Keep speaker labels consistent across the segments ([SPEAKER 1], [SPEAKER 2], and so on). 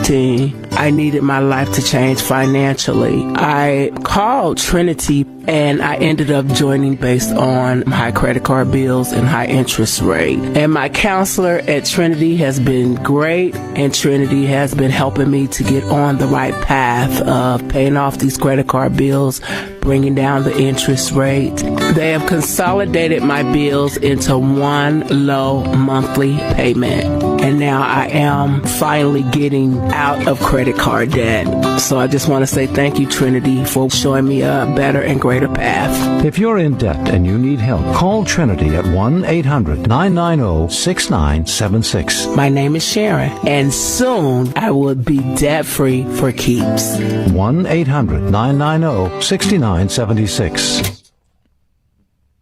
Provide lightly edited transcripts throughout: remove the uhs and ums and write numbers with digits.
[SPEAKER 1] 16, I needed my life to change financially. I called Trinity and I ended up joining based on high credit card bills and high interest rate. And my counselor at Trinity has been great, and Trinity has been helping me to get on the right path of paying off these credit card bills, bringing down the interest rate. They have consolidated my bills into one low monthly payment. And now I am finally getting out of credit card debt. So I just want to say thank you, Trinity, for showing me a better and greater path.
[SPEAKER 2] If you're in debt and you need help, call Trinity at 1-800-990-6976.
[SPEAKER 1] My name is Sharon, and soon I will be debt-free for keeps.
[SPEAKER 2] 1-800-990-6976.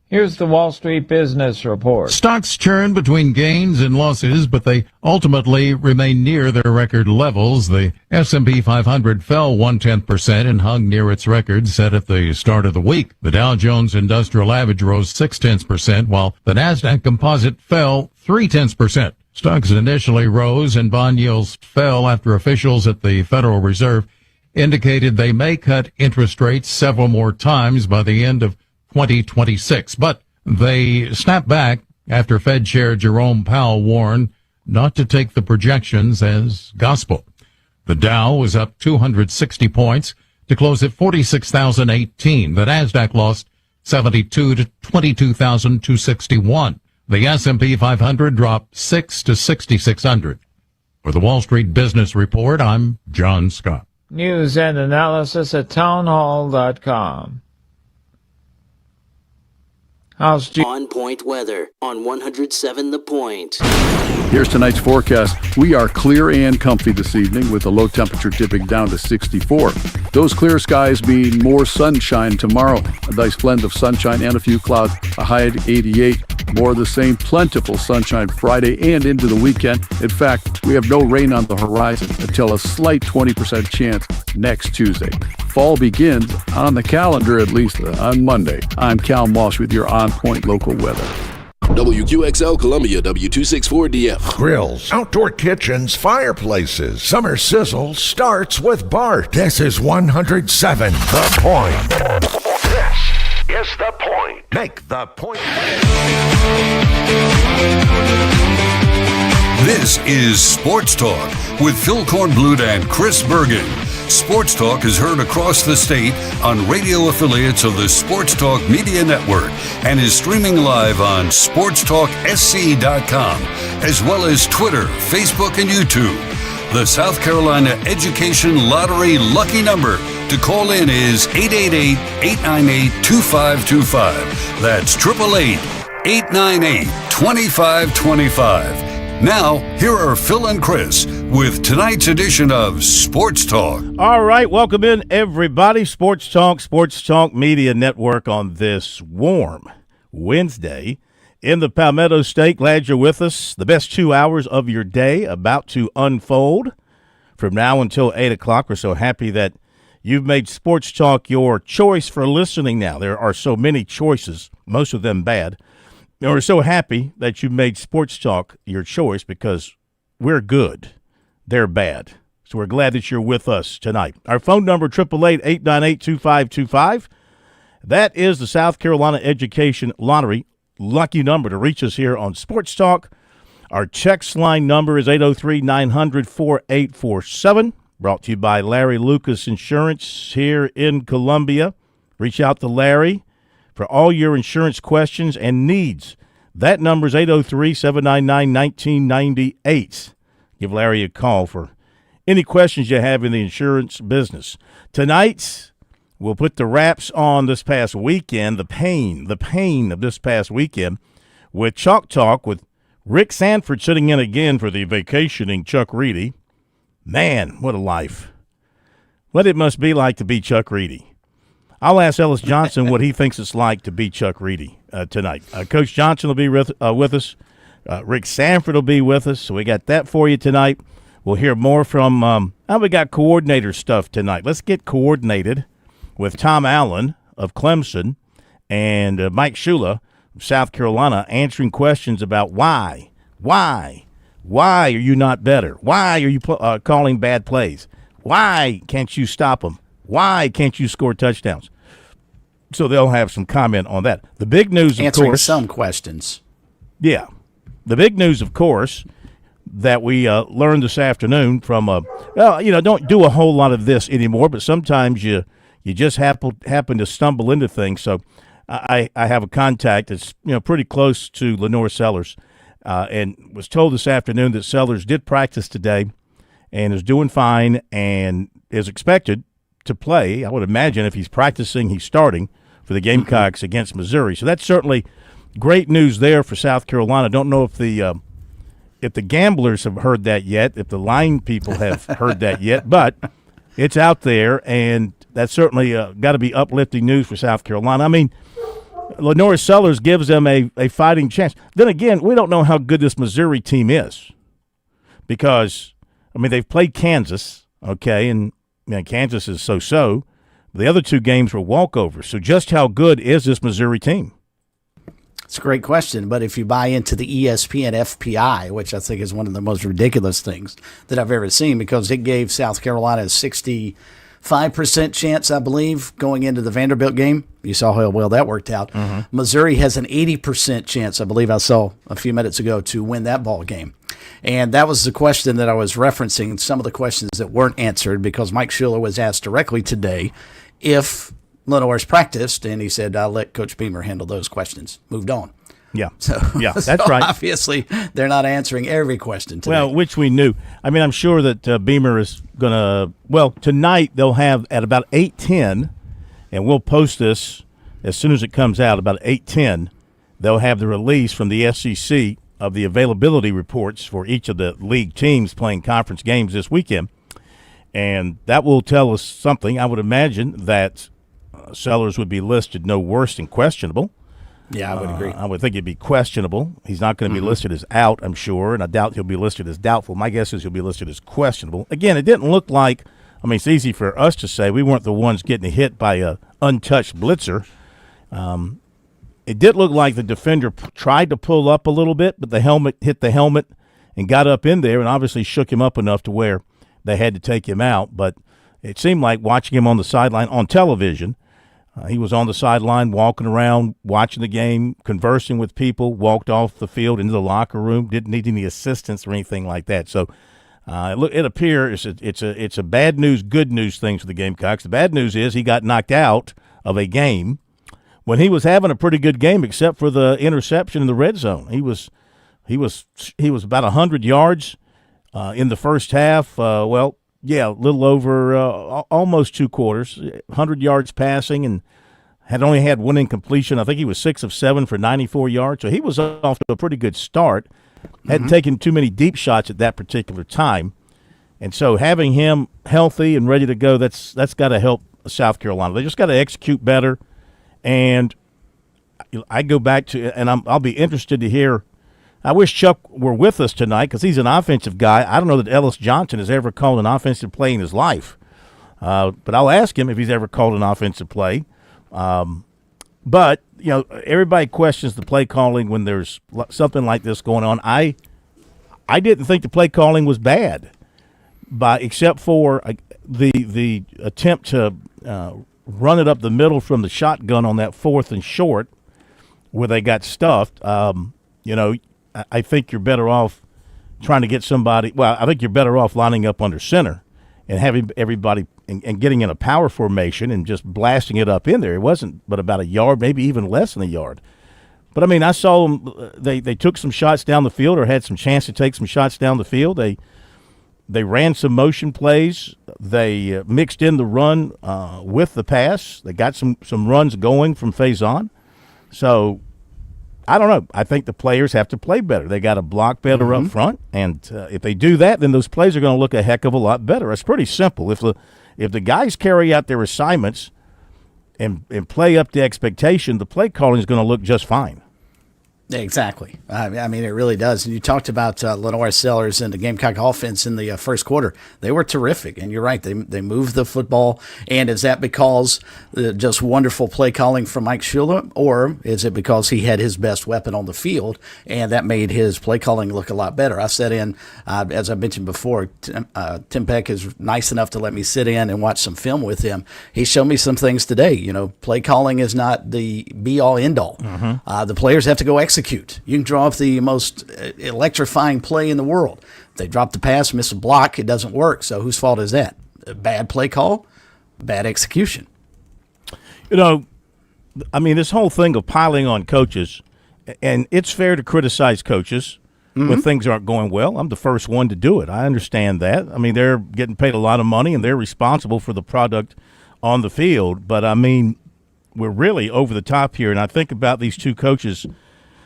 [SPEAKER 3] Here's the Wall Street Business Report.
[SPEAKER 4] Stocks churn between gains and losses, but they ultimately remain near their record levels. The S&P 500 fell 0.1% and hung near its record set at the start of the week. The Dow Jones Industrial Average rose 0.6%, while the Nasdaq Composite fell 0.3%. Stocks initially rose and bond yields fell after officials at the Federal Reserve indicated they may cut interest rates several more times by the end of 2026, but they snapped back after Fed Chair Jerome Powell warned not to take the projections as gospel. The Dow was up 260 points to close at 46,018. The Nasdaq lost 72 to 22,261. The S&P 500 dropped 6 to 6,600. For the Wall Street Business Report, I'm John Scott.
[SPEAKER 3] News and analysis at townhall.com.
[SPEAKER 5] On Point weather on 107 The Point.
[SPEAKER 6] Here's tonight's forecast. We are clear and comfy this evening with the low temperature dipping down to 64. Those clear skies mean more sunshine tomorrow. A nice blend of sunshine and a few clouds. A high at 88. More of the same plentiful sunshine Friday and into the weekend. In fact, we have no rain on the horizon until a slight 20% chance next Tuesday. Fall begins on the calendar, at least on Monday. I'm Cal Walsh with your On Point local weather.
[SPEAKER 7] WQXL Columbia, W264DF.
[SPEAKER 8] Grills, outdoor kitchens, fireplaces. Summer sizzle starts with Bart. This is 107 The Point. This is The Point. Make the point.
[SPEAKER 9] This is Sports Talk with Phil Kornblut and Chris Bergen. Sports Talk is heard across the state on radio affiliates of the Sports Talk Media Network and is streaming live on SportsTalkSC.com, as well as Twitter, Facebook, and YouTube. The South Carolina Education Lottery lucky number to call in is 888-898-2525. That's 888-898-2525. Now, here are Phil and Chris with tonight's edition of Sports Talk.
[SPEAKER 10] All right, welcome in, everybody. Sports Talk Media Network on this warm Wednesday in the Palmetto State. Glad you're with us. The best 2 hours of your day about to unfold from now until 8 o'clock. We're so happy that you've made Sports Talk your choice for listening now. There are so many choices, most of them bad. And we're so happy that you made Sports Talk your choice because we're good. They're bad. So we're glad that you're with us tonight. Our phone number, 888-898-2525. That is the South Carolina Education Lottery lucky number to reach us here on Sports Talk. Our text line number is 803-900-4847. Brought to you by Larry Lucas Insurance here in Columbia. Reach out to Larry for all your insurance questions and needs. That number is 803-799-1998. Give Larry a call for any questions you have in the insurance business. Tonight, we'll put the wraps on this past weekend, the pain of this past weekend, with Chalk Talk with Rick Sanford sitting in again for the vacationing Chuck Reedy. Man, what a life. What it must be like to be Chuck Reedy. I'll ask Ellis Johnson what he thinks it's like to be Chuck Reedy tonight. Coach Johnson will be with us. Rick Sanford will be with us. So we got that for you tonight. We'll hear more from we got coordinator stuff tonight. Let's get coordinated with Tom Allen of Clemson and Mike Shula of South Carolina answering questions about why Why are you not better? Why are you calling bad plays? Why can't you stop them? Why can't you score touchdowns? So they'll have some comment on that. The big news, of
[SPEAKER 11] answering
[SPEAKER 10] course,
[SPEAKER 11] some questions.
[SPEAKER 10] Yeah. The big news, of course, that we learned this afternoon from, don't do a whole lot of this anymore, but sometimes you just happen to stumble into things. So I have a contact that's pretty close to Lenore Sellers, and was told this afternoon that Sellers did practice today and is doing fine and is expected to play. I would imagine if he's practicing, he's starting for the Gamecocks against Missouri. So that's certainly great news there for South Carolina. Don't know if the gamblers have heard that yet, if the line people have heard that yet, but it's out there, and that's certainly got to be uplifting news for South Carolina. I mean, Lenore Sellers gives them a fighting chance. Then again, we don't know how good this Missouri team is because, they've played Kansas, okay, and Kansas is so-so. The other two games were walkovers. So just how good is this Missouri team?
[SPEAKER 11] It's a great question, but if you buy into the ESPN FPI, which I think is one of the most ridiculous things that I've ever seen, because it gave South Carolina a 65% chance, I believe, going into the Vanderbilt game. You saw how well that worked out. Mm-hmm. Missouri has an 80% chance, I believe I saw a few minutes ago, to win that ball game. And that was the question that I was referencing, some of the questions that weren't answered, because Mike Schuler was asked directly today if Lenore's practiced, and he said, I'll let Coach Beamer handle those questions. Moved on.
[SPEAKER 10] Yeah.
[SPEAKER 11] So,
[SPEAKER 10] that's right.
[SPEAKER 11] Obviously, they're not answering every question today.
[SPEAKER 10] Well, which we knew. I'm sure that Beamer is going to, tonight they'll have at about 8:10, and we'll post this as soon as it comes out, about 8:10, they'll have the release from the SEC of the availability reports for each of the league teams playing conference games this weekend. And that will tell us something. I would imagine that Sellers would be listed no worse than questionable.
[SPEAKER 11] Yeah, I would agree.
[SPEAKER 10] I would think it'd be questionable. He's not going to be listed as out, I'm sure, and I doubt he'll be listed as doubtful. My guess is he'll be listed as questionable. Again, it didn't look like – it's easy for us to say we weren't the ones getting hit by a untouched blitzer. It did look like the defender tried to pull up a little bit, but the helmet hit the helmet and got up in there and obviously shook him up enough to where they had to take him out. But it seemed like watching him on the sideline on television, he was on the sideline walking around, watching the game, conversing with people, walked off the field into the locker room, didn't need any assistance or anything like that. So it appears it's a bad news, good news thing for the Gamecocks. The bad news is he got knocked out of a game when he was having a pretty good game, except for the interception in the red zone. He was about 100 yards in the first half. A little over almost 2 quarters, 100 yards passing, and had only had one incompletion. I think he was 6 of 7 for 94 yards. So he was off to a pretty good start. Hadn't taken too many deep shots at that particular time. And so having him healthy and ready to go, that's got to help South Carolina. They just got to execute better. And I go back to, and I'll be interested to hear. I wish Chuck were with us tonight because he's an offensive guy. I don't know that Ellis Johnson has ever called an offensive play in his life. But I'll ask him if he's ever called an offensive play. But, everybody questions the play calling when there's something like this going on. I didn't think the play calling was bad, except for the attempt to run it up the middle from the shotgun on that 4th and short where they got stuffed. I think you're better off trying to get somebody – I think you're better off lining up under center and having everybody and getting in a power formation and just blasting it up in there. It wasn't but about a yard, maybe even less than a yard. But, I saw them they took some shots down the field or had some chance to take some shots down the field. They ran some motion plays. They mixed in the run with the pass. They got some runs going from Faison. So, I don't know. I think the players have to play better. They got to block better up front, and if they do that, then those plays are going to look a heck of a lot better. It's pretty simple. If the guys carry out their assignments and play up to expectation, the play calling is going to look just fine.
[SPEAKER 11] Exactly. I mean, it really does. And you talked about Lenore Sellers and the Gamecock offense in the first quarter. They were terrific. And you're right. They moved the football. And is that because just wonderful play calling from Mike Shula, or is it because he had his best weapon on the field and that made his play calling look a lot better? I sat in, as I mentioned before, Tim Peck is nice enough to let me sit in and watch some film with him. He showed me some things today. You know, play calling is not the be-all, end-all. The players have to go execute. You can draw up the most electrifying play in the world. If they drop the pass, miss a block, it doesn't work. So whose fault is that? A bad play call, bad execution.
[SPEAKER 10] You know, I mean, this whole thing of piling on coaches, and it's fair to criticize coaches when things aren't going well. I'm the first one to do it. I understand that. I mean, they're getting paid a lot of money, and they're responsible for the product on the field. But, I mean, we're really over the top here, and I think about these two coaches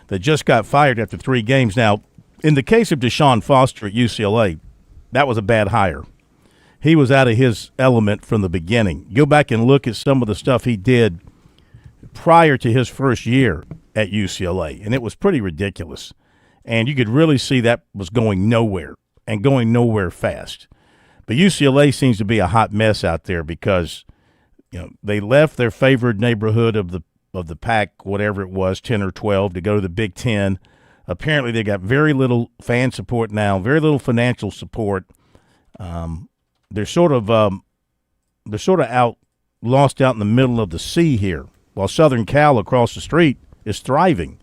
[SPEAKER 10] that just got fired after 3 games. Now, in the case of Deshaun Foster at UCLA, that was a bad hire. He was out of his element from the beginning. Go back and look at some of the stuff he did prior to his first year at UCLA, and it was pretty ridiculous. And you could really see that was going nowhere and going nowhere fast. But UCLA seems to be a hot mess out there because, you know, they left their favored neighborhood of the pack, whatever it was, 10 or 12, to go to the Big Ten. Apparently they got very little fan support now, very little financial support. They're sort of lost out in the middle of the sea here, while Southern Cal across the street is thriving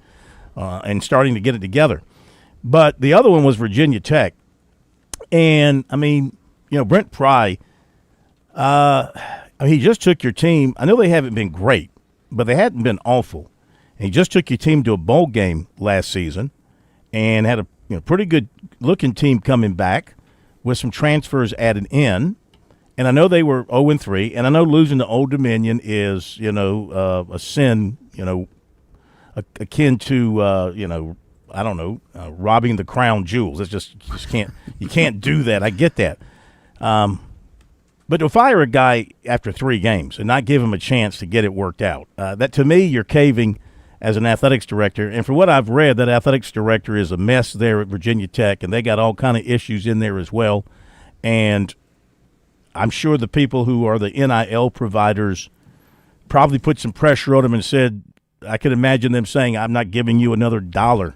[SPEAKER 10] and starting to get it together. But the other one was Virginia Tech. And, I mean, you know, Brent Pry, he just took your team. I know they haven't been great, but they hadn't been awful. And he just took your team to a bowl game last season and had a pretty good-looking team coming back with some transfers added in. And I know they were 0-3, and I know losing to Old Dominion is, a sin, akin to, I don't know, robbing the crown jewels. It's just you can't do that. I get that. But to fire a guy after 3 games and not give him a chance to get it worked out, that to me, you're caving as an athletics director. And for what I've read, that athletics director is a mess there at Virginia Tech, and they got all kind of issues in there as well. And I'm sure the people who are the NIL providers probably put some pressure on him and said, I could imagine them saying, I'm not giving you another $1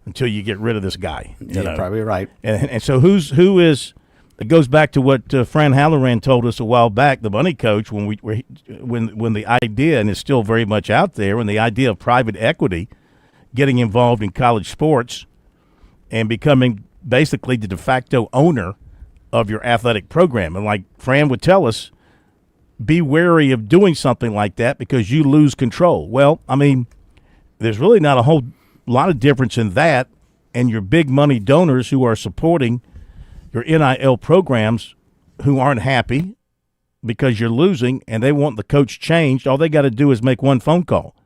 [SPEAKER 10] until you get rid of this guy.
[SPEAKER 11] You're probably right.
[SPEAKER 10] And so who is – it goes back to what Fran Halloran told us a while back, the money coach, when the idea, and it's still very much out there, when the idea of private equity getting involved in college sports and becoming basically the de facto owner of your athletic program. And like Fran would tell us, be wary of doing something like that because you lose control. Well, I mean, there's really not a whole lot of difference in that and your big money donors who are supporting your NIL programs who aren't happy because you're losing and they want the coach changed. All they got to do is make one phone call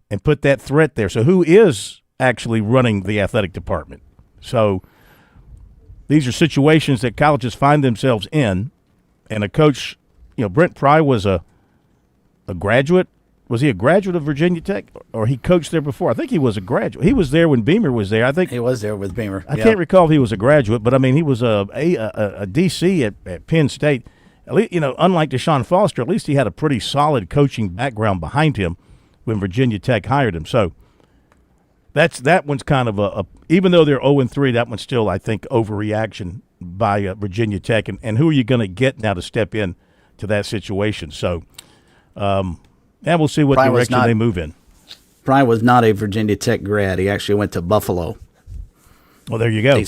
[SPEAKER 10] and put that threat there. So who is actually running the athletic department? So these are situations that colleges find themselves in, and a coach, Brent Pry was a graduate. Was he a graduate of Virginia Tech, or he coached there before? I think he was a graduate. He was there when Beamer was there. I think
[SPEAKER 11] he was there with Beamer.
[SPEAKER 10] I can't recall if he was a graduate, but I mean he was a DC at Penn State. At least, unlike Deshaun Foster, at least he had a pretty solid coaching background behind him when Virginia Tech hired him. So that one's kind of a even though they're 0-3, that one's still, I think, overreaction by Virginia Tech. And who are you going to get now to step in to that situation? So. And we'll see what direction they move in.
[SPEAKER 11] Pry was not a Virginia Tech grad. He actually went to Buffalo.
[SPEAKER 10] Well, there you go.
[SPEAKER 11] He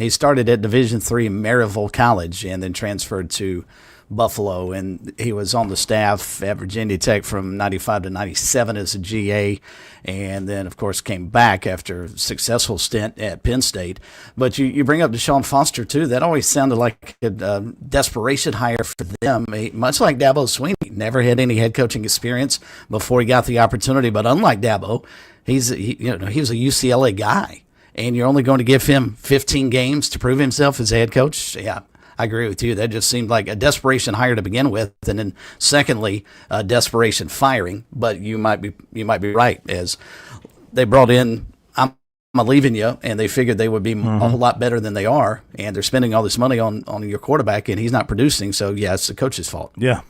[SPEAKER 11] started at Division III Maryville College and then transferred to Buffalo. And he was on the staff at Virginia Tech from 95 to 97 as a GA. And then, of course, came back after a successful stint at Penn State. But you bring up Deshaun Foster, too. That always sounded like a desperation hire for them. Much like Dabo Swinney, never had any head coaching experience before he got the opportunity. But unlike Dabo, he was a UCLA guy. And you're only going to give him 15 games to prove himself as a head coach? Yeah. I agree with you. That just seemed like a desperation hire to begin with, and then secondly, a desperation firing. But you might be right, as they brought in I'm leaving you, and they figured they would be a whole lot better than they are, and they're spending all this money on your quarterback, and he's not producing. So yeah, it's the coach's fault.
[SPEAKER 10] Yeah.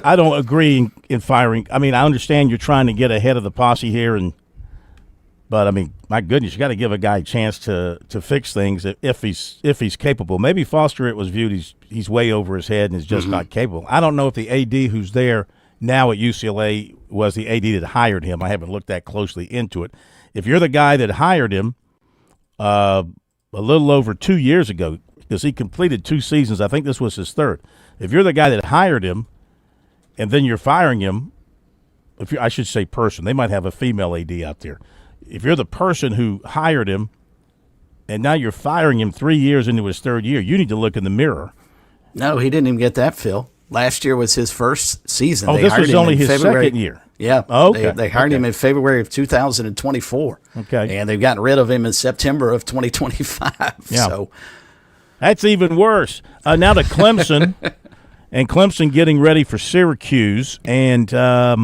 [SPEAKER 10] I don't agree in firing. I mean, I understand you're trying to get ahead of the posse here, but I mean, my goodness, you got to give a guy a chance to fix things if he's capable. Maybe Foster, it was viewed he's way over his head and is just not capable. I don't know if the AD who's there now at UCLA was the AD that hired him. I haven't looked that closely into it. If you're the guy that hired him a little over 2 years ago, because he completed 2 seasons, I think this was his third. If you're the guy that hired him and then you're firing him, I should say person. They might have a female AD out there. If you're the person who hired him and now you're firing him 3 years into his third year, you need to look in the mirror.
[SPEAKER 11] No, he didn't even get that, Phil. Last year was his first season.
[SPEAKER 10] Oh, this was only his second year.
[SPEAKER 11] Yeah.
[SPEAKER 10] Oh, okay.
[SPEAKER 11] They hired him in February of 2024.
[SPEAKER 10] Okay.
[SPEAKER 11] And they've gotten rid of him in September of 2025.
[SPEAKER 10] Yeah.
[SPEAKER 11] So
[SPEAKER 10] that's even worse. Now to Clemson, and Clemson getting ready for Syracuse. And, I'd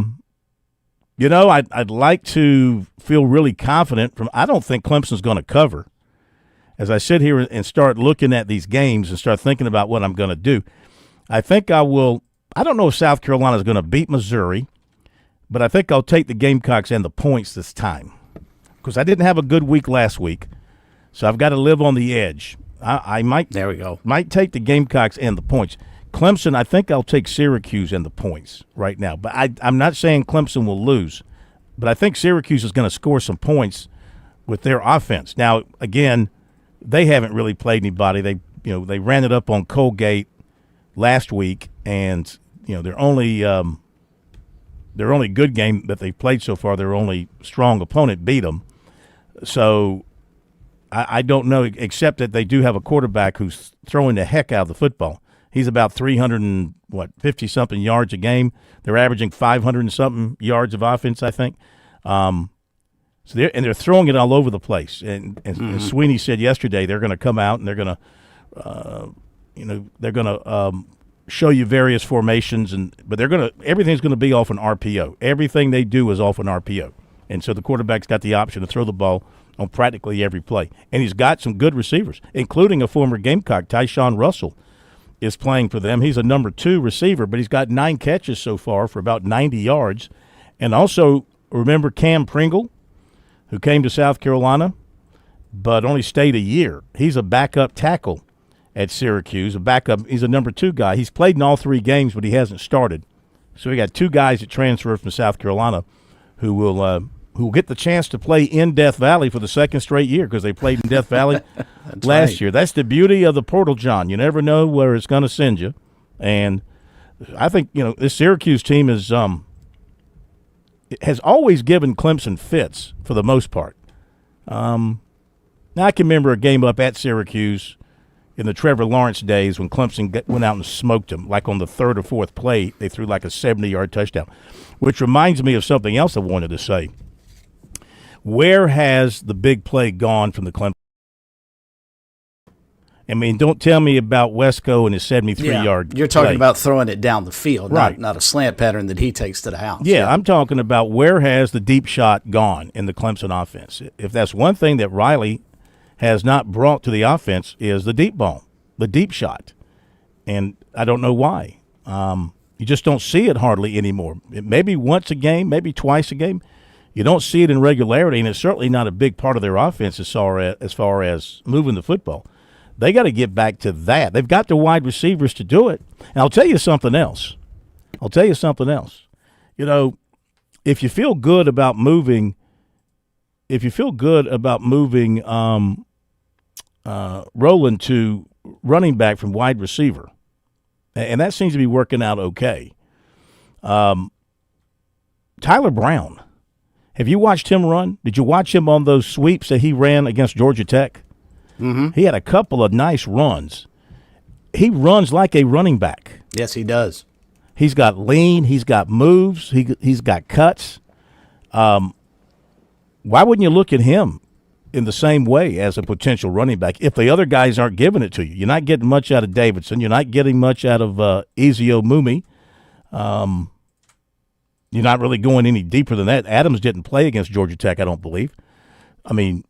[SPEAKER 10] like to feel really confident. I don't think Clemson's going to cover. As I sit here and start looking at these games and start thinking about what I'm going to do, I think I will. I don't know if South Carolina is going to beat Missouri, but I think I'll take the Gamecocks and the points this time because I didn't have a good week last week, so I've got to live on the edge. I might.
[SPEAKER 11] There we go.
[SPEAKER 10] Might take the Gamecocks and the points. Clemson, I think I'll take Syracuse and the points right now, but I'm not saying Clemson will lose, but I think Syracuse is going to score some points with their offense. Now, again, they haven't really played anybody. They ran it up on Colgate last week, and their only good game that they've played so far, their only strong opponent beat them. So I don't know, except that they do have a quarterback who's throwing the heck out of the football. He's about 350-something yards a game. They're averaging 500-something yards of offense, I think. So they're throwing it all over the place. And Sweeney said yesterday they're going to come out and they're going to show you various formations, but everything's going to be off an RPO. Everything they do is off an RPO, and so the quarterback's got the option to throw the ball on practically every play. And he's got some good receivers, including a former Gamecock, Tyshawn Russell, is playing for them. He's a number 2 receiver, but he's got 9 catches so far for about 90 yards. And also, remember Cam Pringle, who came to South Carolina but only stayed a year. He's a backup tackle at Syracuse, he's a number 2 guy. He's played in all 3 games, but he hasn't started. So we got 2 guys that transfer from South Carolina who will get the chance to play in Death Valley for the second straight year because they played in Death Valley last year. That's the beauty of the portal, John. You never know where it's going to send you. And I think, this Syracuse team has always given Clemson fits for the most part. Now, I can remember a game up at Syracuse in the Trevor Lawrence days when Clemson went out and smoked them, like on the 3rd or 4th play, they threw like a 70-yard touchdown, which reminds me of something else I wanted to say. Where has the big play gone from the Clemson? I mean, don't tell me about Wesco and his 73-yard
[SPEAKER 11] You're talking
[SPEAKER 10] play.
[SPEAKER 11] about throwing it down the field,
[SPEAKER 10] right?
[SPEAKER 11] Not a slant pattern that he takes to the house.
[SPEAKER 10] Yeah, I'm talking about where has the deep shot gone in the Clemson offense. If that's one thing that Riley has not brought to the offense is the deep ball, the deep shot. And I don't know why. You just don't see it hardly anymore. Maybe once a game, maybe twice a game. You don't see it in regularity, and it's certainly not a big part of their offense as far as moving the football. They got to get back to that. They've got the wide receivers to do it. And I'll tell you something else. If you feel good about moving Roland to running back from wide receiver, and that seems to be working out okay. Tyler Brown. Have you watched him run? Did you watch him on those sweeps that he ran against Georgia Tech?
[SPEAKER 11] Mm-hmm.
[SPEAKER 10] He had a couple of nice runs. He runs like a running back.
[SPEAKER 11] Yes, he does.
[SPEAKER 10] He's got lean. He's got moves. He's got cuts. Why wouldn't you look at him in the same way as a potential running back if the other guys aren't giving it to you? You're not getting much out of Davidson. You're not getting much out of Ezio Mumi. You're not really going any deeper than that. Adams didn't play against Georgia Tech, I don't believe. I mean,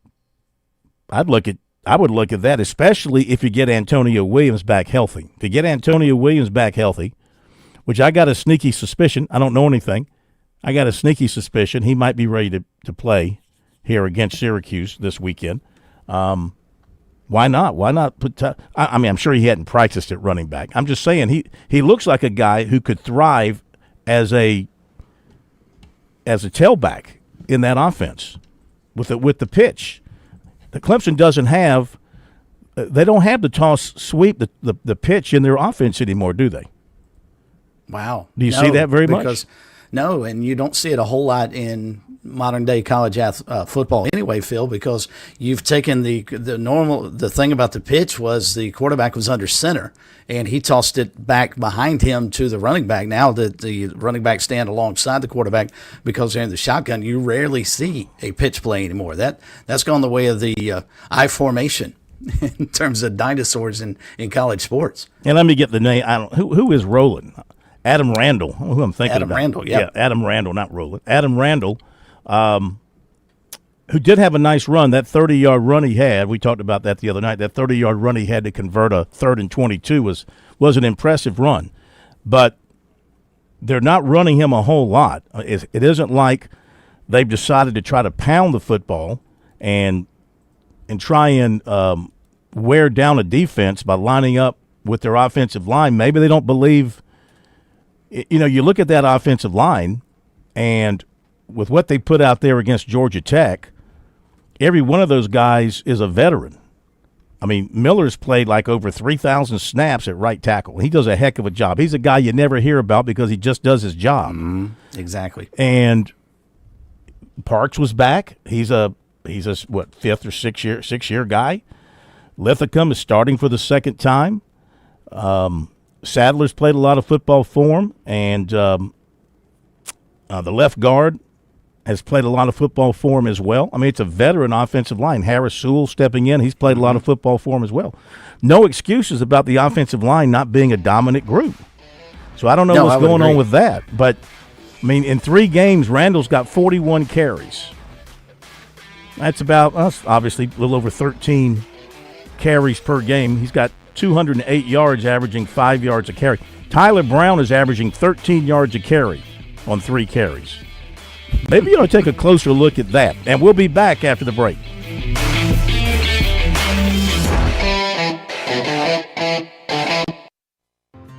[SPEAKER 10] I would look at that, especially if you get Antonio Williams back healthy. To get Antonio Williams back healthy, which I got a sneaky suspicion. I don't know anything. I got a sneaky suspicion he might be ready to play here against Syracuse this weekend. Why not? Why not put I mean, I'm sure he hadn't practiced at running back. I'm just saying he looks like a guy who could thrive as a tailback in that offense with the pitch. The Clemson doesn't have they don't have the toss sweep, the pitch in their offense anymore, do they?
[SPEAKER 11] Wow.
[SPEAKER 10] Do you see that very much?
[SPEAKER 11] No, and you don't see it a whole lot in modern-day college football anyway, Phil, because you've taken the thing about the pitch was the quarterback was under center, and he tossed it back behind him to the running back. Now that the running back stand alongside the quarterback because they're in the shotgun, you rarely see a pitch play anymore. That's gone the way of the I formation in terms of dinosaurs in college sports.
[SPEAKER 10] And let me get the name. Who is Roland? Adam Randall, who I'm thinking
[SPEAKER 11] Adam
[SPEAKER 10] about.
[SPEAKER 11] Randall, yeah.
[SPEAKER 10] Adam Randall, not Roland. Adam Randall, who did have a nice run. That 30-yard run he had, we talked about that the other night, that 30-yard run he had to convert a 3rd and 22 was an impressive run. But they're not running him a whole lot. It isn't like they've decided to try to pound the football and try and wear down a defense by lining up with their offensive line. Maybe they don't believe – you look at that offensive line, and with what they put out there against Georgia Tech, every one of those guys is a veteran. I mean, Miller's played like over 3,000 snaps at right tackle. He does a heck of a job. He's a guy you never hear about because he just does his job.
[SPEAKER 11] Mm-hmm. Exactly.
[SPEAKER 10] And Parks was back. He's a 5th or 6th year guy. Lithicum is starting for the second time. Sadler's played a lot of football for him, and the left guard has played a lot of football for him as well. I mean, it's a veteran offensive line. Harris Sewell stepping in, he's played a lot of football for him as well. No excuses about the offensive line not being a dominant group. So I don't know what's going on with that. But, I mean, in 3 games, Randall's got 41 carries. That's obviously a little over 13 carries per game. He's got 208 yards, averaging 5 yards a carry. Tyler Brown is averaging 13 yards a carry on 3 carries. Maybe you ought to take a closer look at that. And we'll be back after the break.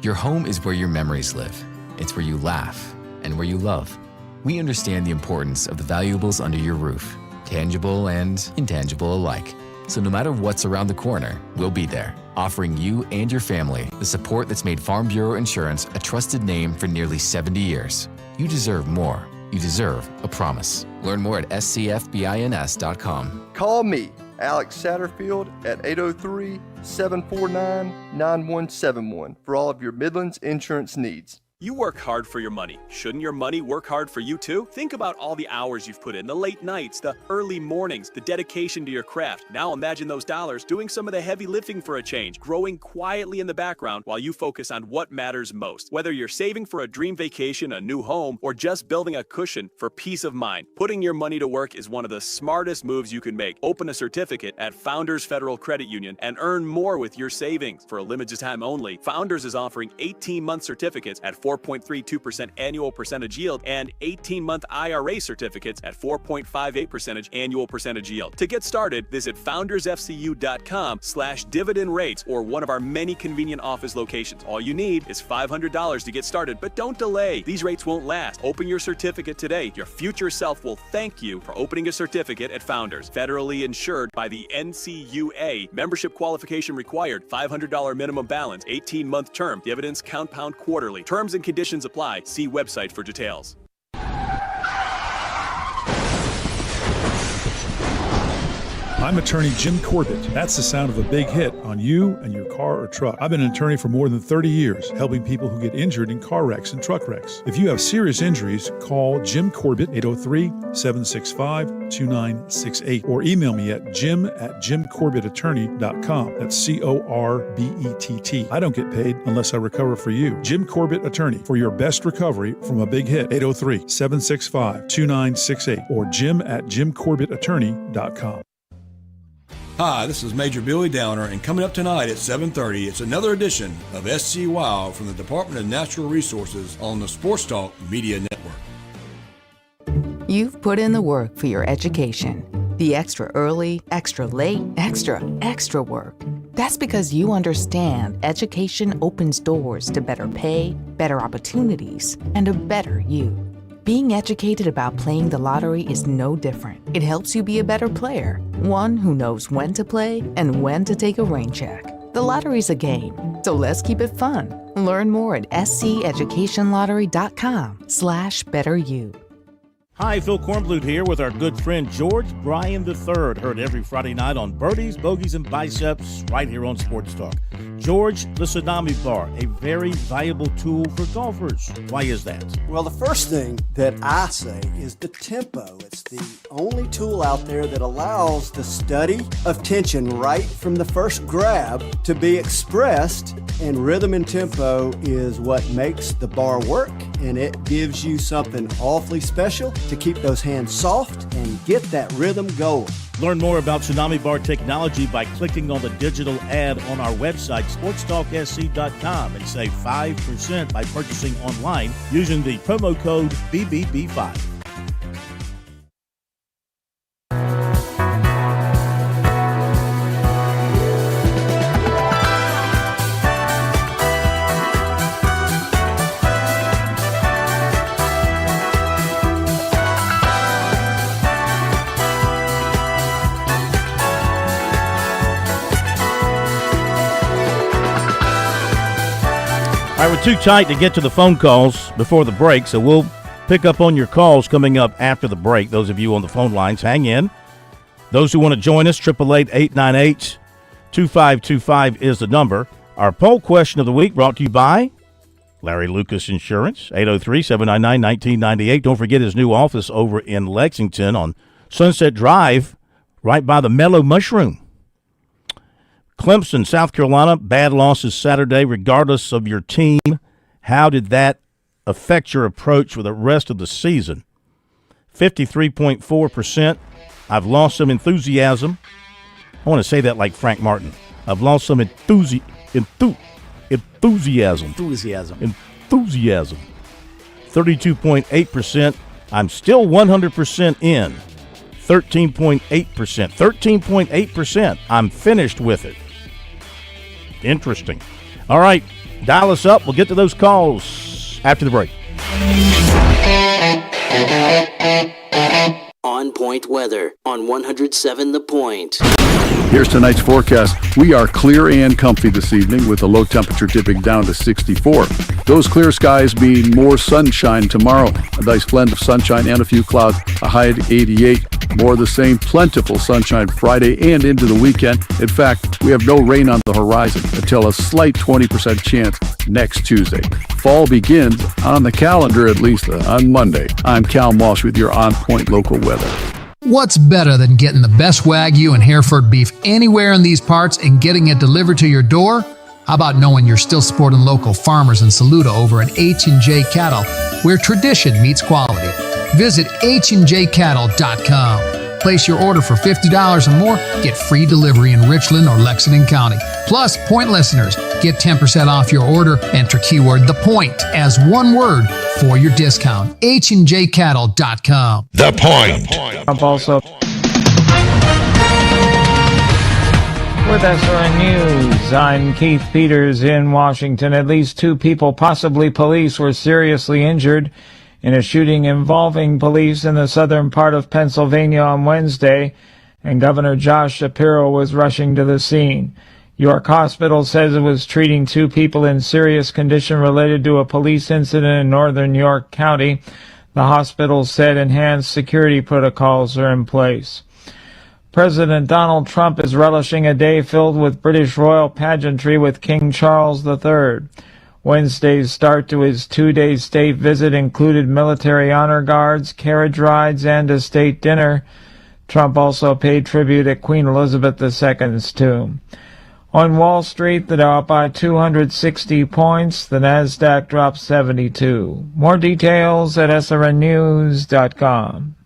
[SPEAKER 12] Your home is where your memories live. It's where you laugh and where you love. We understand the importance of the valuables under your roof, tangible and intangible alike. So no matter what's around the corner, we'll be there, offering you and your family the support that's made Farm Bureau Insurance a trusted name for nearly 70 years. You deserve more. You deserve a promise. Learn more at scfbins.com.
[SPEAKER 13] Call me, Alex Satterfield, at 803-749-9171 for all of your Midlands insurance needs.
[SPEAKER 14] You work hard for your money. Shouldn't your money work hard for you too? Think about all the hours you've put in, the late nights, the early mornings, the dedication to your craft. Now imagine those dollars doing some of the heavy lifting for a change, growing quietly in the background while you focus on what matters most. Whether you're saving for a dream vacation, a new home, or just building a cushion for peace of mind, putting your money to work is one of the smartest moves you can make. Open a certificate at Founders Federal Credit Union and earn more with your savings. For a limited time only, Founders is offering 18-month certificates at 4.32% annual percentage yield and 18-month IRA certificates at 4.58% annual percentage yield. To get started, visit foundersfcu.com/dividend rates or one of our many convenient office locations. All you need is $500 to get started, but don't delay. These rates won't last. Open your certificate today. Your future self will thank you for opening a certificate at Founders. Federally insured by the NCUA. Membership qualification required. $500 minimum balance. 18-month term. Dividends compound quarterly. Terms and conditions apply. See website for details.
[SPEAKER 15] I'm attorney Jim Corbett. That's the sound of a big hit on you and your car or truck. I've been an attorney for more than 30 years, helping people who get injured in car wrecks and truck wrecks. If you have serious injuries, call Jim Corbett, 803-765-2968, or email me at jim@jimcorbettattorney.com. That's CORBETT. I don't get paid unless I recover for you. Jim Corbett Attorney, for your best recovery from a big hit, 803-765-2968, or jim@jimcorbettattorney.com.
[SPEAKER 16] Hi, this is Major Billy Downer, and coming up tonight at 7:30, it's another edition of SC Wild from the Department of Natural Resources on the Sports Talk Media Network.
[SPEAKER 17] You've put in the work for your education. The extra early, extra late, extra work. That's because you understand education opens doors to better pay, better opportunities, and a better you. Being educated about playing the lottery is no different. It helps you be a better player, one who knows when to play and when to take a rain check. The lottery's a game, so let's keep it fun. Learn more at sceducationlottery.com/betteryou.
[SPEAKER 10] Hi, Phil Kornblut here with our good friend George Bryan III. Heard every Friday night on Birdies, Bogeys, and Biceps right here on Sports Talk. George, the Tsunami Bar, a very valuable tool for golfers. Why is that?
[SPEAKER 18] Well, the first thing that I say is the tempo. It's the only tool out there that allows the study of tension right from the first grab to be expressed, and rhythm and tempo is what makes the bar work, and it gives you something awfully special to keep those hands soft and get that rhythm going.
[SPEAKER 10] Learn more about Tsunami Bar technology by clicking on the digital ad on our website, SportsTalkSC.com, and save 5% by purchasing online using the promo code BBB5. All right, we're too tight to get to the phone calls before the break, so we'll pick up on your calls coming up after the break. Those of you on the phone lines, hang in. Those who want to join us, 888-898-2525 is the number. Our poll question of the week brought to you by Larry Lucas Insurance, 803-799-1998. Don't forget his new office over in Lexington on Sunset Drive, right by the Mellow Mushroom. Clemson, South Carolina, bad losses Saturday regardless of your team. How did that affect your approach for the rest of the season? 53.4%. I've lost some enthusiasm. I want to say that like Frank Martin. I've lost some enthusiasm. 32.8%. I'm still 100% in. 13.8%. 13.8%. I'm finished with it. Interesting. All right, dial us up. We'll get to those calls after the break.
[SPEAKER 5] On Point Weather on 107 The Point.
[SPEAKER 6] Here's tonight's forecast. We are clear and comfy this evening with a low temperature dipping down to 64. Those clear skies mean more sunshine tomorrow. A nice blend of sunshine and a few clouds. A high at 88. More of the same plentiful sunshine Friday and into the weekend. In fact, we have no rain on the horizon until a slight 20% chance next Tuesday. Fall begins on the calendar, at least on Monday. I'm Cal Walsh with your On Point local weather.
[SPEAKER 19] What's better than getting the best Wagyu and Hereford beef anywhere in these parts and getting it delivered to your door? How about knowing you're still supporting local farmers in Saluda over at H&J Cattle, where tradition meets quality? Visit HandJCattle.com. Place your order for $50 or more, get free delivery in Richland or Lexington County. Plus, Point listeners get 10% off your order. Enter keyword The Point as one word for your discount. HandJCattle.com.
[SPEAKER 8] The Point.
[SPEAKER 3] Up also with SRN News, I'm Keith Peters in Washington. At least 2 people, possibly police, were seriously injured in a shooting involving police in the southern part of Pennsylvania on Wednesday, and Governor Josh Shapiro was rushing to the scene. York Hospital says it was treating 2 people in serious condition related to a police incident in northern York County. The hospital said enhanced security protocols are in place. President Donald Trump is relishing a day filled with British royal pageantry with King Charles III. Wednesday's start to his two-day state visit included military honor guards, carriage rides, and a state dinner. Trump also paid tribute at Queen Elizabeth II's tomb. On Wall Street, the Dow up by 260 points. The Nasdaq dropped 72. More details at srnnews.com.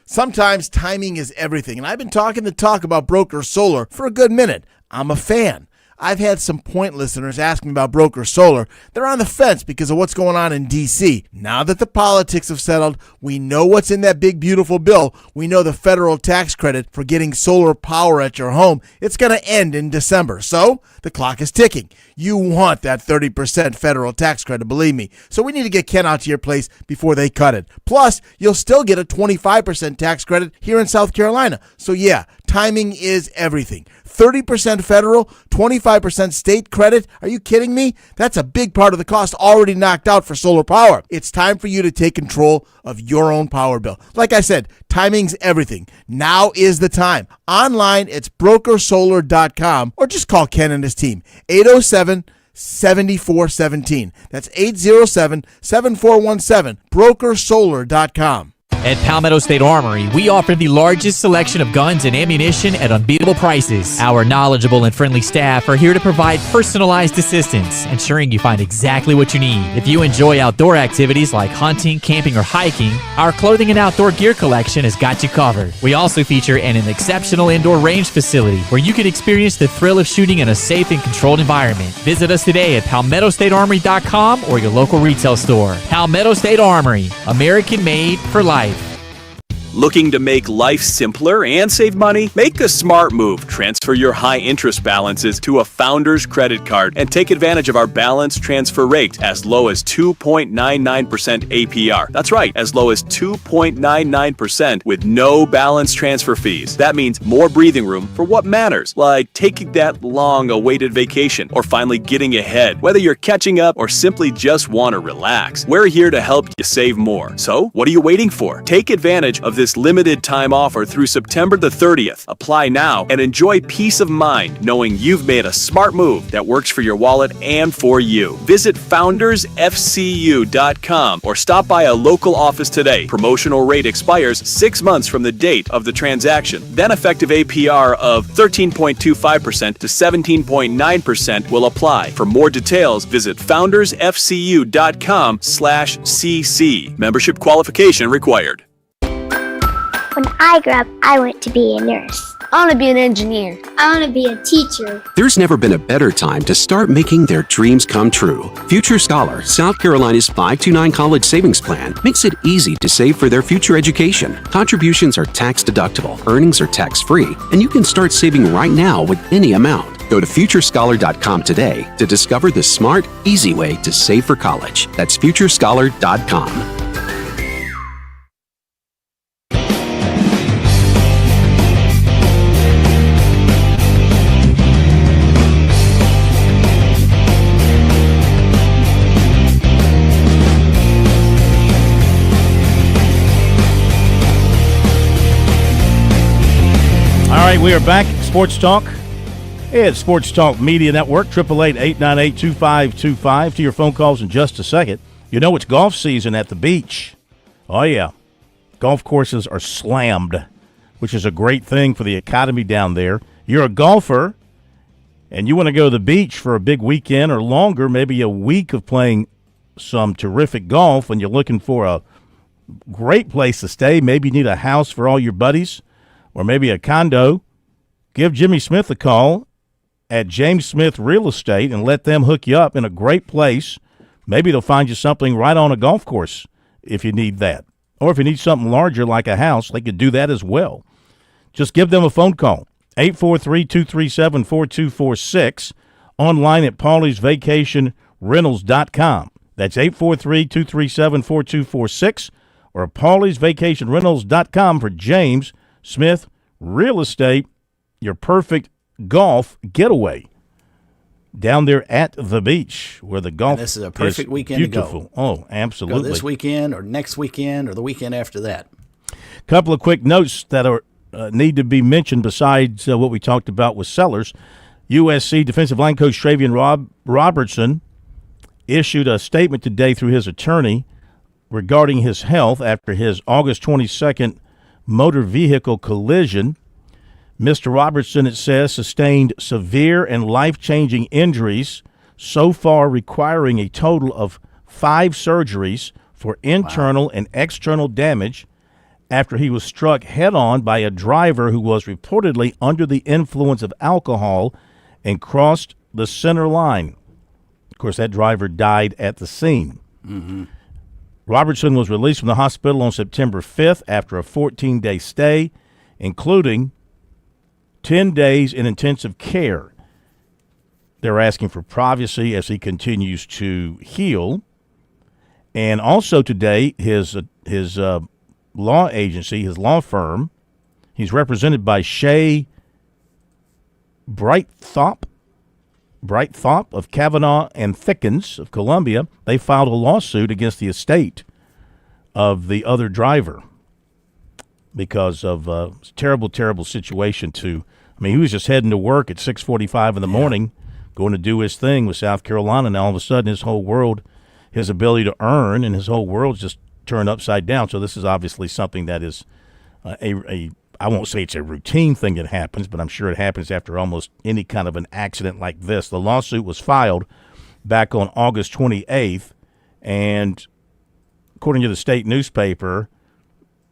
[SPEAKER 20] Sometimes timing is everything, and I've been talking the talk about Broker Solar for a good minute. I'm a fan. I've had some Point listeners ask me about Broker Solar. They're on the fence because of what's going on in D.C. Now that the politics have settled, we know what's in that big, beautiful bill. We know the federal tax credit for getting solar power at your home. It's going to end in December. So the clock is ticking. You want that 30% federal tax credit, believe me. So we need to get Ken out to your place before they cut it. Plus, you'll still get a 25% tax credit here in South Carolina. So yeah, timing is everything. 30% federal, 25% state credit. Are you kidding me? That's a big part of the cost already knocked out for solar power. It's time for you to take control of your own power bill. Like I said, timing's everything. Now is the time. Online, it's brokersolar.com or just call Ken and his team. 807-7417. That's 807-7417. brokersolar.com.
[SPEAKER 21] At Palmetto State Armory, we offer the largest selection of guns and ammunition at unbeatable prices. Our knowledgeable and friendly staff are here to provide personalized assistance, ensuring you find exactly what you need. If you enjoy outdoor activities like hunting, camping, or hiking, our clothing and outdoor gear collection has got you covered. We also feature an exceptional indoor range facility where you can experience the thrill of shooting in a safe and controlled environment. Visit us today at PalmettoStateArmory.com or your local retail store. Palmetto State Armory, American made for life.
[SPEAKER 14] Looking to make life simpler and save money? Make the smart move. Transfer your high interest balances to a Founders credit card and take advantage of our balance transfer rate as low as 2.99% APR. That's right, as low as 2.99% with no balance transfer fees. That means more breathing room for what matters, like taking that long awaited vacation or finally getting ahead. Whether you're catching up or simply just want to relax, we're here to help you save more. So, what are you waiting for? Take advantage of this limited time offer through September the 30th. Apply now and enjoy peace of mind knowing you've made a smart move that works for your wallet and for you. Visit foundersfcu.com or stop by a local office today. Promotional rate expires 6 months from the date of the transaction. Then effective APR of 13.25% to 17.9% will apply. For more details, visit foundersfcu.com/cc. Membership qualification required.
[SPEAKER 22] When I grew up, I want to be a nurse. I want to be an engineer. I want to be a teacher.
[SPEAKER 23] There's never been a better time to start making their dreams come true. Future Scholar, South Carolina's 529 college savings plan, makes it easy to save for their future education. Contributions are tax deductible, earnings are tax free, and you can start saving right now with any amount. Go to futurescholar.com today to discover the smart, easy way to save for college. That's futurescholar.com.
[SPEAKER 10] All right, we are back. Sports Talk. It's Sports Talk Media Network, 888-898-2525. To your phone calls in just a second. You know it's golf season at the beach. Oh, yeah. Golf courses are slammed, which is a great thing for the economy down there. You're a golfer, and you want to go to the beach for a big weekend or longer, maybe a week of playing some terrific golf, and you're looking for a great place to stay. Maybe you need a house for all your buddies, or maybe a condo. Give Jimmy Smith a call at James Smith Real Estate and let them hook you up in a great place. Maybe they'll find you something right on a golf course if you need that. Or if you need something larger like a house, they could do that as well. Just give them a phone call, 843-237-4246, online at pauliesvacationrentals.com. That's 843-237-4246 or pauliesvacationrentals.com for James Smith Real Estate, your perfect golf getaway down there at the beach where the golf
[SPEAKER 11] this is a perfect weekend
[SPEAKER 10] beautiful.
[SPEAKER 11] To go.
[SPEAKER 10] Oh, absolutely.
[SPEAKER 11] Go this weekend or next weekend or the weekend after that.
[SPEAKER 10] Couple of quick notes that are need to be mentioned besides what we talked about with Sellers. USC defensive line coach Travian Robertson issued a statement today through his attorney regarding his health after his August 22nd motor vehicle collision. Mr. Robertson, it says, sustained severe and life-changing injuries, so far requiring a total of 5 surgeries for internal and external damage after he was struck head-on by a driver who was reportedly under the influence of alcohol and crossed the center line. Of course, that driver died at the scene.
[SPEAKER 11] Mm-hmm.
[SPEAKER 10] Robertson was released from the hospital on September 5th after a 14-day stay, including 10 days in intensive care. They're asking for privacy as he continues to heal. And also today, his law agency, his law firm, he's represented by Shay Brightthorpe of Kavanaugh and Thickens of Columbia. They filed a lawsuit against the estate of the other driver because of a terrible, terrible situation. He was just heading to work at 6:45 in the morning, going to do his thing with South Carolina, and all of a sudden his whole world, his ability to earn, and his whole world's just turned upside down. So this is obviously something that is I won't say it's a routine thing that happens, but I'm sure it happens after almost any kind of an accident like this. The lawsuit was filed back on August 28th, and according to the state newspaper,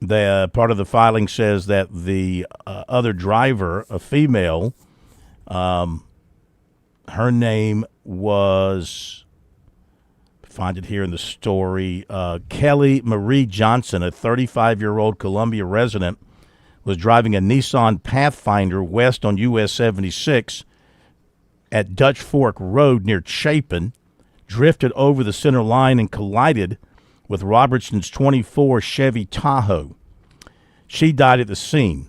[SPEAKER 10] the part of the filing says that the other driver, a female, her name was, find it here in the story, Kelly Marie Johnson, a 35-year-old Columbia resident, was driving a Nissan Pathfinder west on US 76 at Dutch Fork Road near Chapin, drifted over the center line and collided with Robertson's 24 Chevy Tahoe. She died at the scene.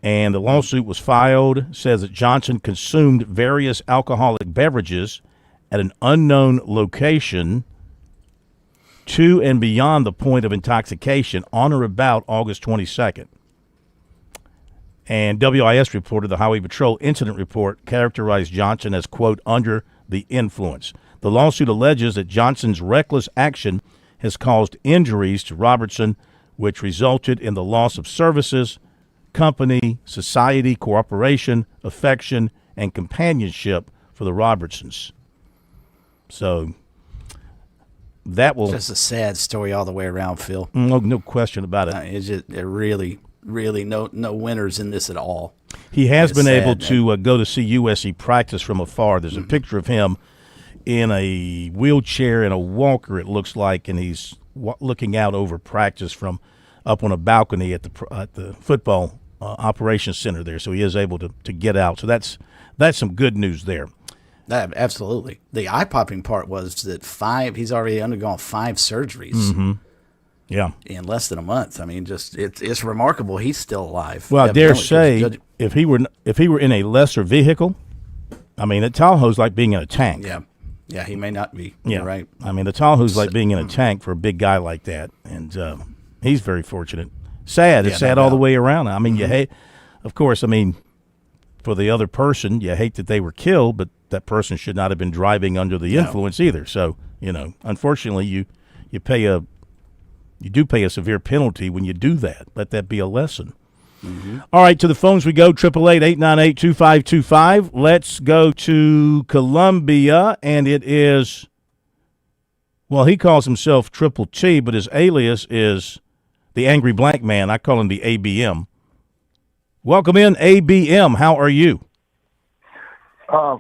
[SPEAKER 10] And the lawsuit was filed, says that Johnson consumed various alcoholic beverages at an unknown location to and beyond the point of intoxication on or about August 22nd. And WIS reported the Highway Patrol incident report characterized Johnson as, quote, under the influence. The lawsuit alleges that Johnson's reckless action has caused injuries to Robertson, which resulted in the loss of services, company, society, cooperation, affection, and companionship for the Robertsons. So that will...
[SPEAKER 11] Just a sad story all the way around, Phil.
[SPEAKER 10] No question about it.
[SPEAKER 11] It's just really no winners in this at all.
[SPEAKER 10] He has been able to go to see USC practice from afar. There's a picture of him in a wheelchair and a walker, it looks like, and he's looking out over practice from up on a balcony at the football operations center there. So he is able to get out. So that's some good news there.
[SPEAKER 11] Absolutely. The eye-popping part was that he's already undergone 5 surgeries.
[SPEAKER 10] Mm-hmm. Yeah,
[SPEAKER 11] in less than a month. I mean, just it's remarkable he's still alive.
[SPEAKER 10] Well, I dare say if he were in a lesser vehicle, I mean, the Tahoe's like being in a tank.
[SPEAKER 11] Yeah, he may not be.
[SPEAKER 10] Yeah,
[SPEAKER 11] You're right.
[SPEAKER 10] I mean, the Tahoe's like being in a tank for a big guy like that, and he's very fortunate. Sad, it's sad all the way around. I mean, you hate, of course. I mean, for the other person, you hate that they were killed, but that person should not have been driving under the influence either. So, unfortunately, you do pay a severe penalty when you do that. Let that be a lesson. Mm-hmm. All right, to the phones we go, 888-898-2525. Let's go to Columbia, and it is, well, he calls himself Triple T, but his alias is the Angry Black Man. I call him the ABM. Welcome in, ABM. How are you?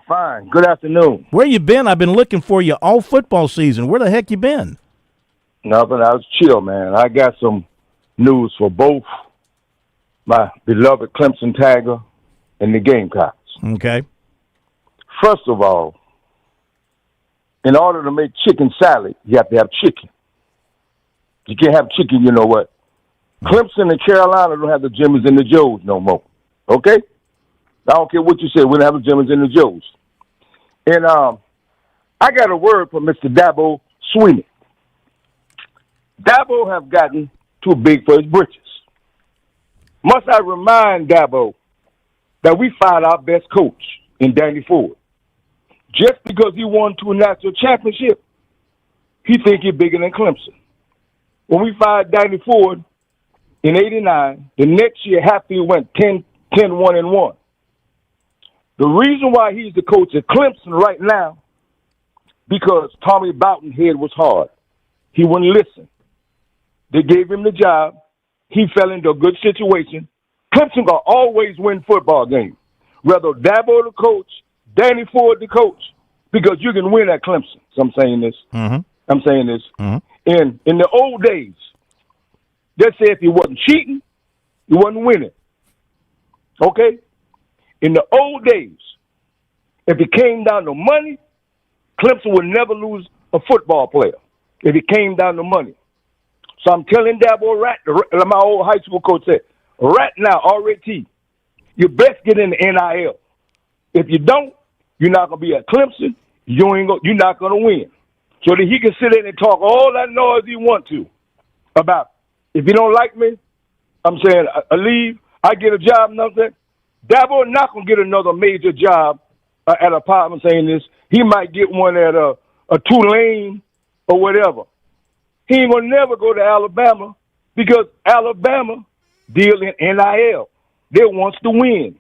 [SPEAKER 1] Fine. Good afternoon.
[SPEAKER 10] Where you been? I've been looking for you all football season. Where the heck you been?
[SPEAKER 1] Nothing. I was chill, man. I got some news for both my beloved Clemson Tiger and the Gamecocks.
[SPEAKER 10] Okay.
[SPEAKER 1] First of all, in order to make chicken salad, you have to have chicken. You can't have chicken, you know what? Clemson and Carolina don't have the Jimmys and the Joes no more. Okay? I don't care what you say. We don't have the Jimmys and the Joes. And I got a word from Mr. Dabo Swinney. Dabo have gotten too big for his britches. Must I remind Dabo that we fired our best coach in Danny Ford. Just because he won 2 national championships, he think he's bigger than Clemson. When we fired Danny Ford in 89, the next year Hatfield went 10-1-1. The reason why he's the coach at Clemson right now, because Tommy Bowden's head was hard. He wouldn't listen. They gave him the job. He fell into a good situation. Clemson will always win football games. Whether Dabo the coach, Danny Ford the coach, because you can win at Clemson. So I'm saying this. I'm saying this. In the old days, they say if he wasn't cheating, he wasn't winning. Okay? In the old days, if it came down to money, Clemson would never lose a football player if it came down to money. So I'm telling Dabo like my old high school coach said, right now, already, you best get in the NIL. If you don't, you're not going to be at Clemson. You're not going to win. So that he can sit in and talk all that noise he want to about, if you don't like me, I'm saying, I leave, I get a job, nothing. Dabo not going to get another major job at a pop. I'm saying this. He might get one at a Tulane or whatever. He ain't going to never go to Alabama because Alabama deal in NIL. They wants to win.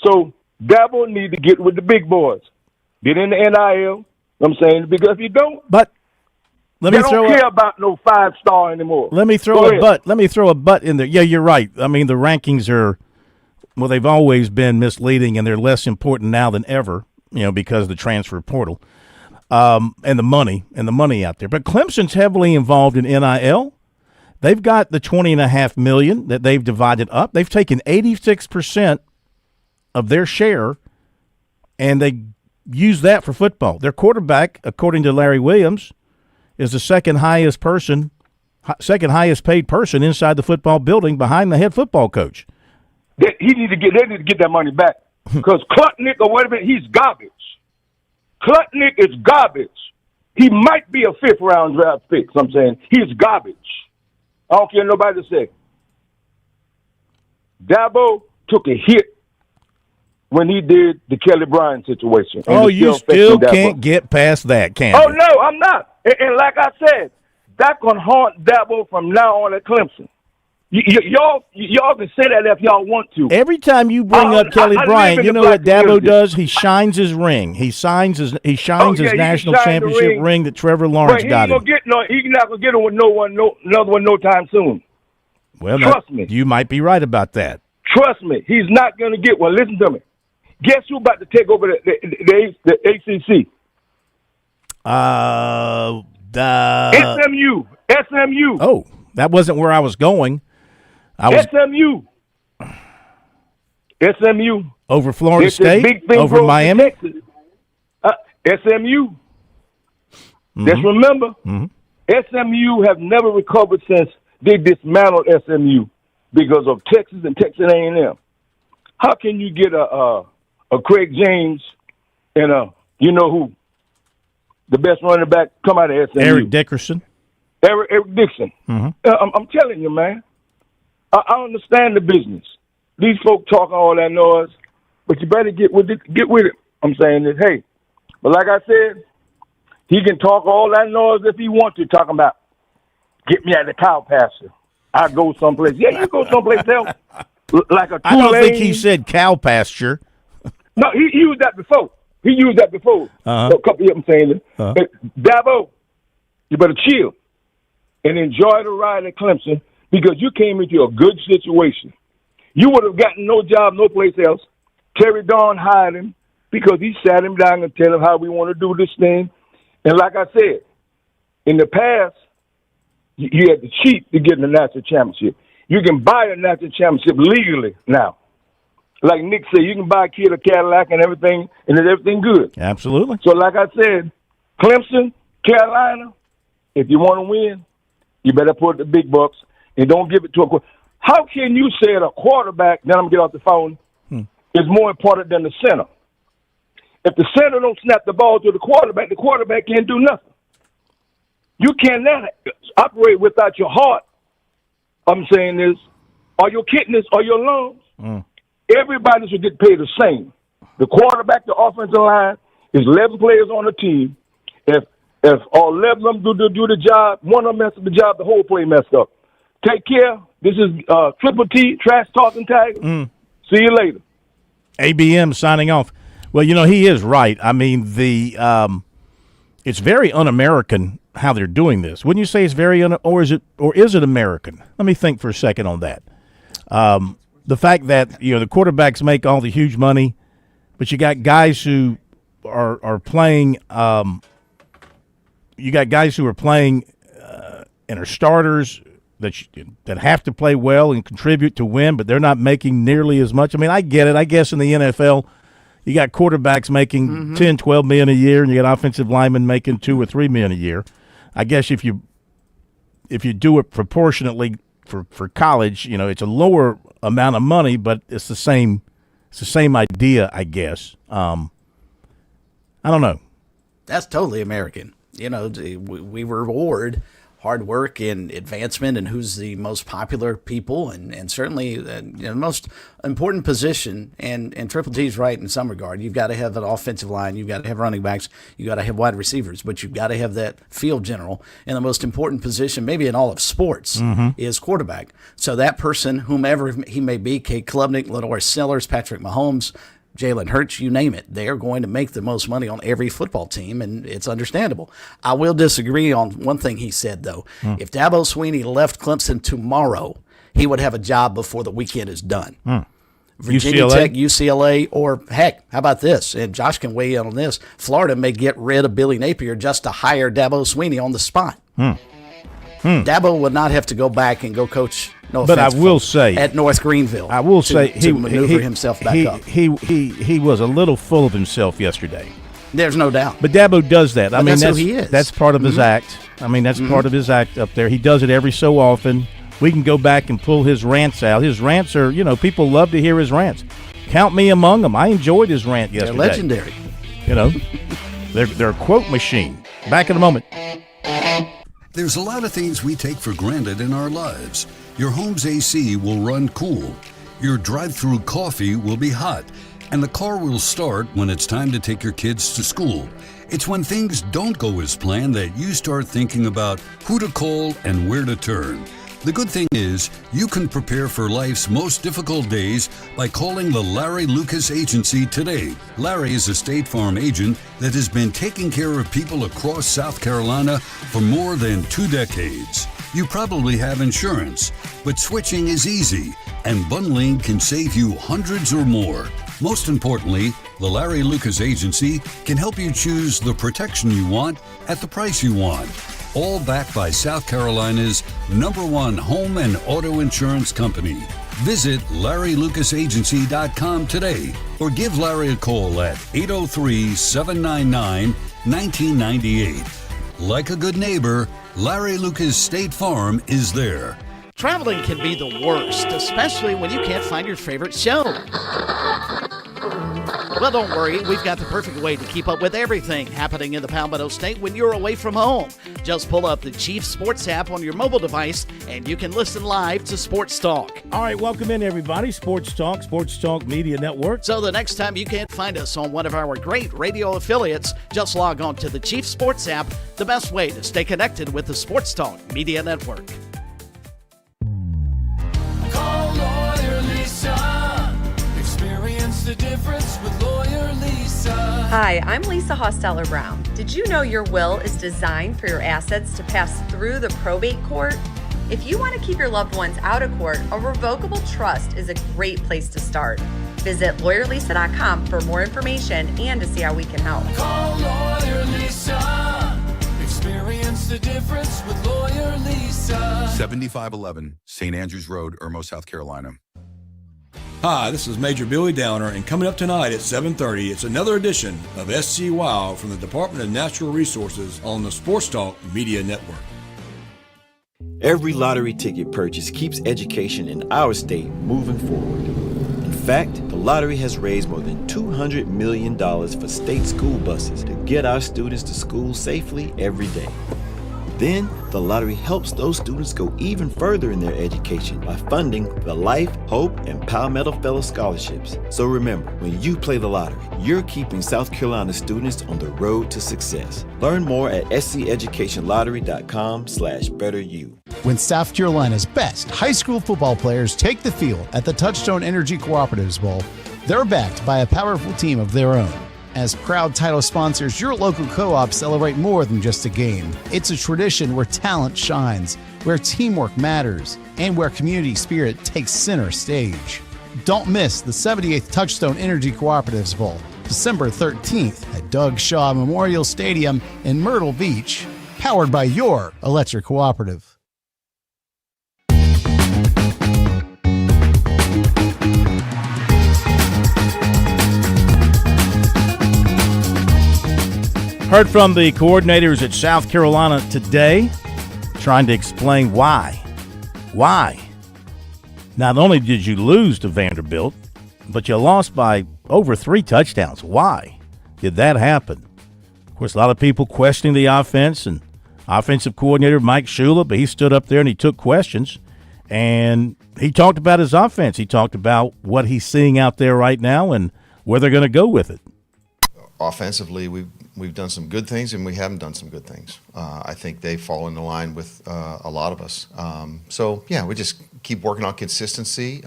[SPEAKER 1] So Dabo need to get with the big boys. Get in the NIL. I'm saying, because if you don't,
[SPEAKER 10] but
[SPEAKER 1] they don't care about no 5-star anymore.
[SPEAKER 10] Let me throw a butt in there. Yeah, you're right. I mean, the rankings are, well, they've always been misleading, and they're less important now than ever, because of the transfer portal and the money out there. But Clemson's heavily involved in NIL. They've got the $20.5 million that they've divided up. They've taken 86% of their share, and they use that for football. Their quarterback, according to Larry Williams, is the second highest paid person inside the football building behind the head football coach.
[SPEAKER 1] They need to get that money back because Klutnick or whatever, he's garbage. Klutnick is garbage. He might be a 5th-round draft pick. So I'm saying he's garbage. I don't care nobody to say. Dabo took a hit when he did the Kelly Bryant situation.
[SPEAKER 10] Oh, you still can't get past that, can you?
[SPEAKER 1] Oh, no, I'm not. And like I said, that can haunt Dabo from now on at Clemson. Y'all can say that if y'all want to.
[SPEAKER 10] Every time you bring up Kelly Bryant, you know what Dabo does? He shines his ring. He shines his national championship ring that Trevor Lawrence got him.
[SPEAKER 1] He's not gonna get it with another one no time soon.
[SPEAKER 10] Well,
[SPEAKER 1] trust me.
[SPEAKER 10] You might be right about that.
[SPEAKER 1] Trust me, he's not gonna get one. Listen to me. Guess who about to take over the ACC? SMU.
[SPEAKER 10] Oh, that wasn't where I was going.
[SPEAKER 1] SMU
[SPEAKER 10] over Florida State, over Miami.
[SPEAKER 1] SMU. Just remember, SMU have never recovered since they dismantled SMU because of Texas and Texas A&M. How can you get a Craig James and who the best running back come out of SMU?
[SPEAKER 10] Eric Dickerson.
[SPEAKER 1] Eric Dixon. I'm telling you, man. I understand the business. These folk talking all that noise, but you better get with it. I'm saying this, hey. But like I said, he can talk all that noise if he wants to, talking about, get me at the cow pasture. I go someplace. Yeah, you go someplace else. Like a Tulane.
[SPEAKER 10] I don't think he said cow pasture.
[SPEAKER 1] No, he used that before. A couple of them saying it. Dabo, you better chill and enjoy the ride at Clemson because you came into a good situation. You would have gotten no job no place else. Terry Dawn hired him because he sat him down and tell him how we want to do this thing. And like I said, in the past, you had to cheat to get in the national championship. You can buy a national championship legally now. Like Nick said, you can buy a kid a Cadillac and everything, and everything good.
[SPEAKER 10] Absolutely.
[SPEAKER 1] So like I said, Clemson, Carolina, if you want to win, you better put the big bucks and don't give it to a quarterback. How can you say that a quarterback, then I'm going to get off the phone, is more important than the center? If the center don't snap the ball to the quarterback can't do nothing. You cannot operate without your heart. I'm saying this. or your kidneys or your lungs. Everybody should get paid the same. The quarterback, the offensive line, is 11 players on the team. If all 11 of them do the job, one of them messes up the job, the whole play messed up. Take care. This is Triple T, Trash Talking Tiger. See you later.
[SPEAKER 10] ABM signing off. Well, he is right. I mean, it's very un-American how they're doing this. Wouldn't you say it's very or is it American? Let me think for a second on that. The fact that the quarterbacks make all the huge money, but you got guys who are playing. You got guys who are playing and are starters that have to play well and contribute to win, but they're not making nearly as much. I mean, I get it. I guess in the NFL, you got quarterbacks making $10, $12 million a year, and you got offensive linemen making $2 or $3 million a year. I guess if you do it proportionately for college, it's a lower amount of money, but it's the same idea, I guess. I don't know.
[SPEAKER 11] That's totally American. We reward hard work and advancement and who's the most popular people and certainly the most important position. And Triple T's right in some regard. You've got to have an offensive line. You've got to have running backs. You've got to have wide receivers. But you've got to have that field general. And the most important position, maybe in all of sports, is quarterback. So that person, whomever he may be, Kate Klubnik, Lenore Sellers, Patrick Mahomes, Jalen Hurts, you name it, they are going to make the most money on every football team, and it's understandable. I will disagree on one thing he said, though. If Dabo Swinney left Clemson tomorrow, he would have a job before the weekend is done. Virginia
[SPEAKER 10] UCLA?
[SPEAKER 11] Tech, UCLA, or heck, how about this? And Josh can weigh in on this. Florida may get rid of Billy Napier just to hire Dabo Swinney on the spot. Dabo would not have to go back and go coach. No offense,
[SPEAKER 10] but I will say
[SPEAKER 11] at North Greenville.
[SPEAKER 10] I will say
[SPEAKER 11] to maneuver himself back up.
[SPEAKER 10] He was a little full of himself yesterday.
[SPEAKER 11] There's no doubt.
[SPEAKER 10] But Dabo does that. I mean,
[SPEAKER 11] that's who he is.
[SPEAKER 10] That's part of his act. I mean, that's part of his act up there. He does it every so often. We can go back and pull his rants out. His rants are, people love to hear his rants. Count me among them. I enjoyed his rant yesterday.
[SPEAKER 11] They're legendary.
[SPEAKER 10] They're a quote machine. Back in a moment.
[SPEAKER 9] There's a lot of things we take for granted in our lives. Your home's AC will run cool. Your drive-through coffee will be hot. And the car will start when it's time to take your kids to school. It's when things don't go as planned that you start thinking about who to call and where to turn. The good thing is, you can prepare for life's most difficult days by calling the Larry Lucas Agency today. Larry is a State Farm agent that has been taking care of people across South Carolina for more than 2 decades. You probably have insurance, but switching is easy, and bundling can save you hundreds or more. Most importantly, the Larry Lucas Agency can help you choose the protection you want at the price you want. All backed by South Carolina's #1 home and auto insurance company. Visit LarryLucasAgency.com today or give Larry a call at 803-799-1998. Like a good neighbor, Larry Lucas State Farm is there.
[SPEAKER 11] Traveling can be the worst, especially when you can't find your favorite show. Well, don't worry. We've got the perfect way to keep up with everything happening in the Palmetto State when you're away from home. Just pull up the Chief Sports app on your mobile device, and you can listen live to Sports Talk.
[SPEAKER 10] All right, welcome in, everybody. Sports Talk Media Network.
[SPEAKER 11] So the next time you can't find us on one of our great radio affiliates, just log on to the Chief Sports app, the best way to stay connected with the Sports Talk Media Network.
[SPEAKER 2] Call Lawyer Lisa. Experience the difference with Lawyer Lisa.
[SPEAKER 4] Hi, I'm Lisa Hosteller-Brown. Did you know your will is designed for your assets to pass through the probate court? If you want to keep your loved ones out of court, a revocable trust is a great place to start. Visit lawyerlisa.com for more information and to see how we can help.
[SPEAKER 2] Call Lawyer Lisa. Experience the difference with Lawyer Lisa.
[SPEAKER 7] 7511 St. Andrews Road, Irmo, South Carolina.
[SPEAKER 16] Hi, this is Major Billy Downer, and coming up tonight at 7:30, it's another edition of SC Wow from the Department of Natural Resources on the Sports Talk Media Network.
[SPEAKER 24] Every lottery ticket purchase keeps education in our state moving forward. In fact, the lottery has raised more than $200 million for state school buses to get our students to school safely every day. Then, the lottery helps those students go even further in their education by funding the Life, Hope, and Palmetto Fellow Scholarships. So remember, when you play the lottery, you're keeping South Carolina students on the road to success. Learn more at sceducationlottery.com/betteryou.
[SPEAKER 12] When South Carolina's best high school football players take the field at the Touchstone Energy Cooperatives Bowl, they're backed by a powerful team of their own. As proud title sponsors, your local co-ops celebrate more than just a game. It's a tradition where talent shines, where teamwork matters, and where community spirit takes center stage. Don't miss the 78th Touchstone Energy Cooperatives Bowl, December 13th at Doug Shaw Memorial Stadium in Myrtle Beach, powered by your electric cooperative.
[SPEAKER 10] Heard from the coordinators at South Carolina today, trying to explain why. Why? Not only did you lose to Vanderbilt, but you lost by over 3 touchdowns. Why did that happen? Of course, a lot of people questioning the offense, and offensive coordinator Mike Shula, but he stood up there and he took questions, and he talked about his offense. He talked about what he's seeing out there right now and where they're going to go with it.
[SPEAKER 13] Offensively, we've done some good things and we haven't done some good things. I think they fall into line with a lot of us. So yeah, we just keep working on consistency.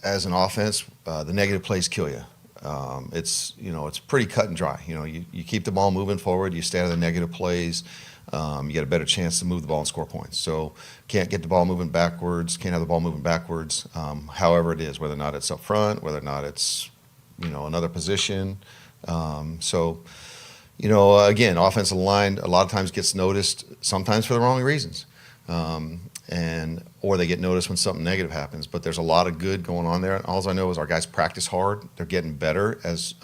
[SPEAKER 13] As an offense, the negative plays kill you. It's pretty cut and dry. You keep the ball moving forward, you stay out of the negative plays, you get a better chance to move the ball and score points. So can't get the ball moving backwards, can't have the ball moving backwards, however it is, whether or not it's up front, whether or not it's another position. Again, offensive line a lot of times gets noticed, sometimes for the wrong reasons. Or they get noticed when something negative happens. But there's a lot of good going on there. All I know is our guys practice hard. They're getting better as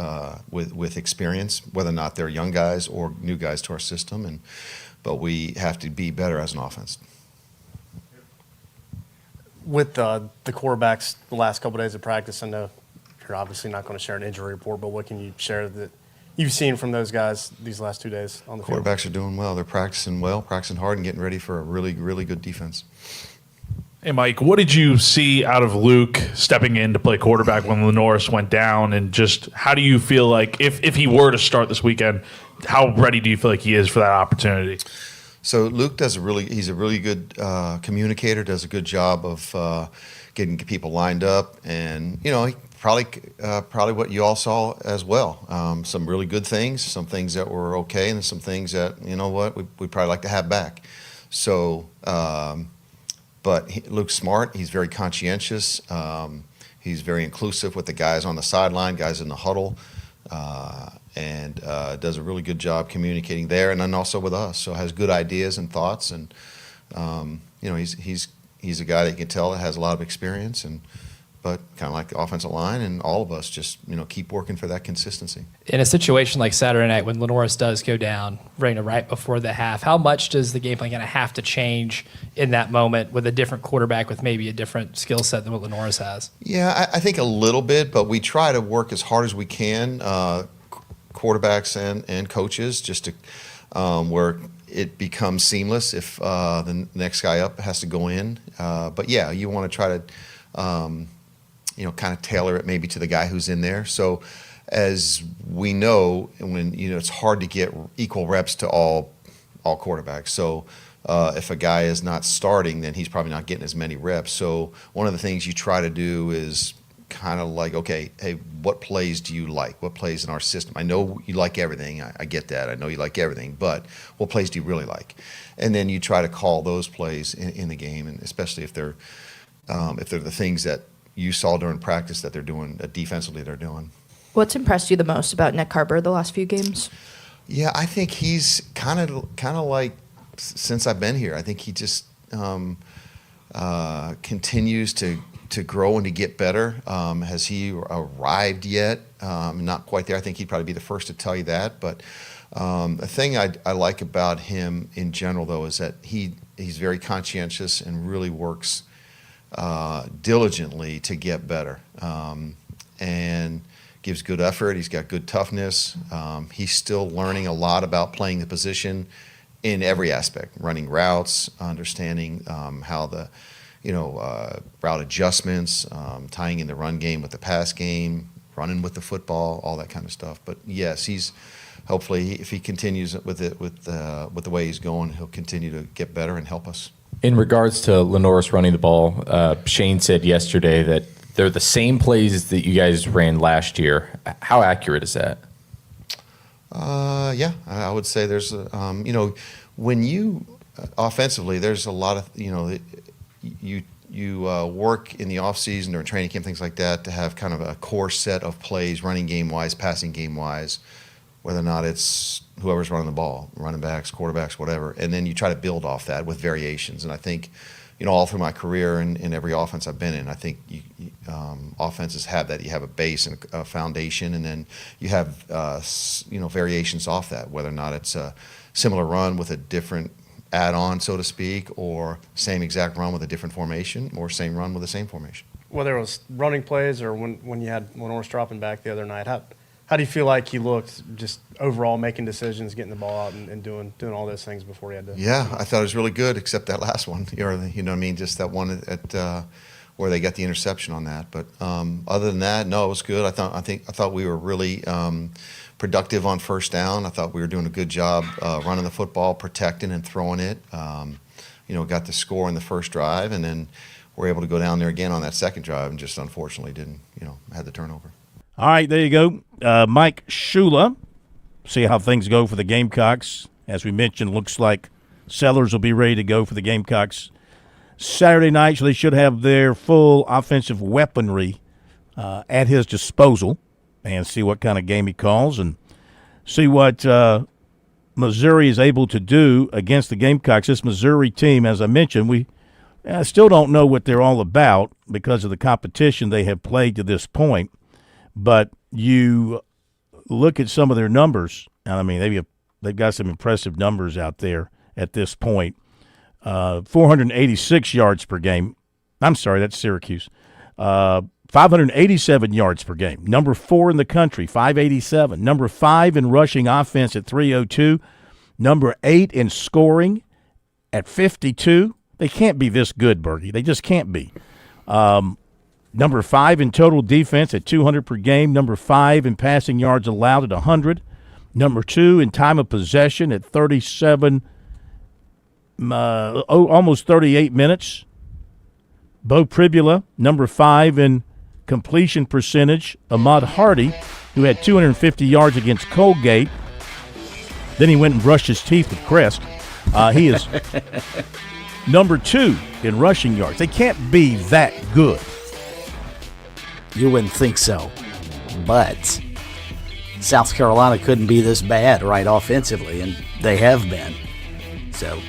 [SPEAKER 13] with experience, whether or not they're young guys or new guys to our system. But we have to be better as an offense.
[SPEAKER 15] With the quarterbacks the last couple of days of practice, I know you're obviously not going to share an injury report, but what can you share that you've seen from those guys these last 2 days on the field?
[SPEAKER 13] Quarterbacks are doing well. They're practicing well, practicing hard, and getting ready for a really, really good defense.
[SPEAKER 17] Hey, Mike, what did you see out of Luke stepping in to play quarterback when Lenoris went down? And just how do you feel like if he were to start this weekend, how ready do you feel like he is for that opportunity?
[SPEAKER 13] So Luke he's a really good communicator, does a good job of getting people lined up. And, he probably what you all saw as well. Some really good things, some things that were okay, and some things that, we'd probably like to have back. So, but Luke's smart. He's very conscientious. He's very inclusive with the guys on the sideline, guys in the huddle, and does a really good job communicating there, and then also with us. So has good ideas and thoughts, and he's a guy that you can tell that has a lot of experience, but kind of like the offensive line, and all of us just keep working for that consistency.
[SPEAKER 25] In a situation like Saturday night when Lenoris does go down right before the half, how much does the game plan kind of have to change in that moment with a different quarterback with maybe a different skill set than what Lenoris has?
[SPEAKER 13] Yeah, I think a little bit, but we try to work as hard as we can, quarterbacks and coaches, just to where it becomes seamless if the next guy up has to go in. But yeah, you want to try to kind of tailor it maybe to the guy who's in there. So as we know, when it's hard to get equal reps to all quarterbacks. So if a guy is not starting, then he's probably not getting as many reps. So one of the things you try to do is kind of like, okay, hey, what plays do you like? What plays in our system? I know you like everything. I get that. I know you like everything, but what plays do you really like? And then you try to call those plays in the game, and especially if they're the things that you saw during practice that they're doing defensively, they're doing.
[SPEAKER 26] What's impressed you the most about Nick Carber the last few games?
[SPEAKER 13] Yeah, I think he's kind of like, since I've been here, I think he just continues to grow and to get better. Has he arrived yet? Not quite there. I think he'd probably be the first to tell you that. But the thing I like about him in general, though, is that he's very conscientious and really works diligently to get better, and gives good effort. He's got good toughness. He's still learning a lot about playing the position in every aspect, running routes, understanding how the route adjustments, tying in the run game with the pass game, running with the football, all that kind of stuff. But yes, he's hopefully, if he continues with the way he's going, he'll continue to get better and help us.
[SPEAKER 3] In regards to Lenoris running the ball, Shane said yesterday that they're the same plays that you guys ran last year. How accurate is that?
[SPEAKER 13] Yeah, I would say there's, when you offensively, there's a lot of, you work in the off season or training camp, things like that, to have kind of a core set of plays, running game wise, passing game wise, whether or not it's whoever's running the ball, running backs, quarterbacks, whatever, and then you try to build off that with variations. And I think, all through my career and in every offense I've been in, I think offenses have that. You have a base and a foundation, and then you have variations off that, whether or not it's a similar run with a different add-on, so to speak, or same exact run with a different formation, or same run with the same formation.
[SPEAKER 15] Whether it was running plays or when you had Lenoris dropping back the other night, how do you feel like he looked just overall, making decisions, getting the ball out and doing all those things before he had to?
[SPEAKER 13] Yeah, I thought it was really good, except that last one. You know what I mean? Just that one at where they got the interception on that. But other than that, no, it was good. I thought we were really productive on first down. I thought we were doing a good job running the football, protecting and throwing it. Got the score in the first drive, and then we're able to go down there again on that second drive, and just unfortunately didn't, had the turnover.
[SPEAKER 10] All right, there you go. Mike Shula. See how things go for the Gamecocks. As we mentioned, looks like Sellers will be ready to go for the Gamecocks Saturday night, so they should have their full offensive weaponry at his disposal, and see what kind of game he calls and see what Missouri is able to do against the Gamecocks. This Missouri team, as I mentioned, we still don't know what they're all about because of the competition they have played to this point. But you look at some of their numbers, and I mean they've got some impressive numbers out there at this point. 486 yards per game. I'm sorry, that's Syracuse. 587 yards per game. Number 4 in the country, 587. Number 5 in rushing offense at 302. Number 8 in scoring at 52. They can't be this good, Bergie. They just can't be. Number 5 in total defense at 200 per game. Number 5 in passing yards allowed at 100. Number 2 in time of possession at 37, almost 38 minutes. Bo Pribula, number 5 in completion percentage. Ahmad Hardy, who had 250 yards against Colgate. Then he went and brushed his teeth with Crest. He is number 2 in rushing yards. They can't be that good.
[SPEAKER 11] You wouldn't think so, but South Carolina couldn't be this bad right offensively, and they have been. So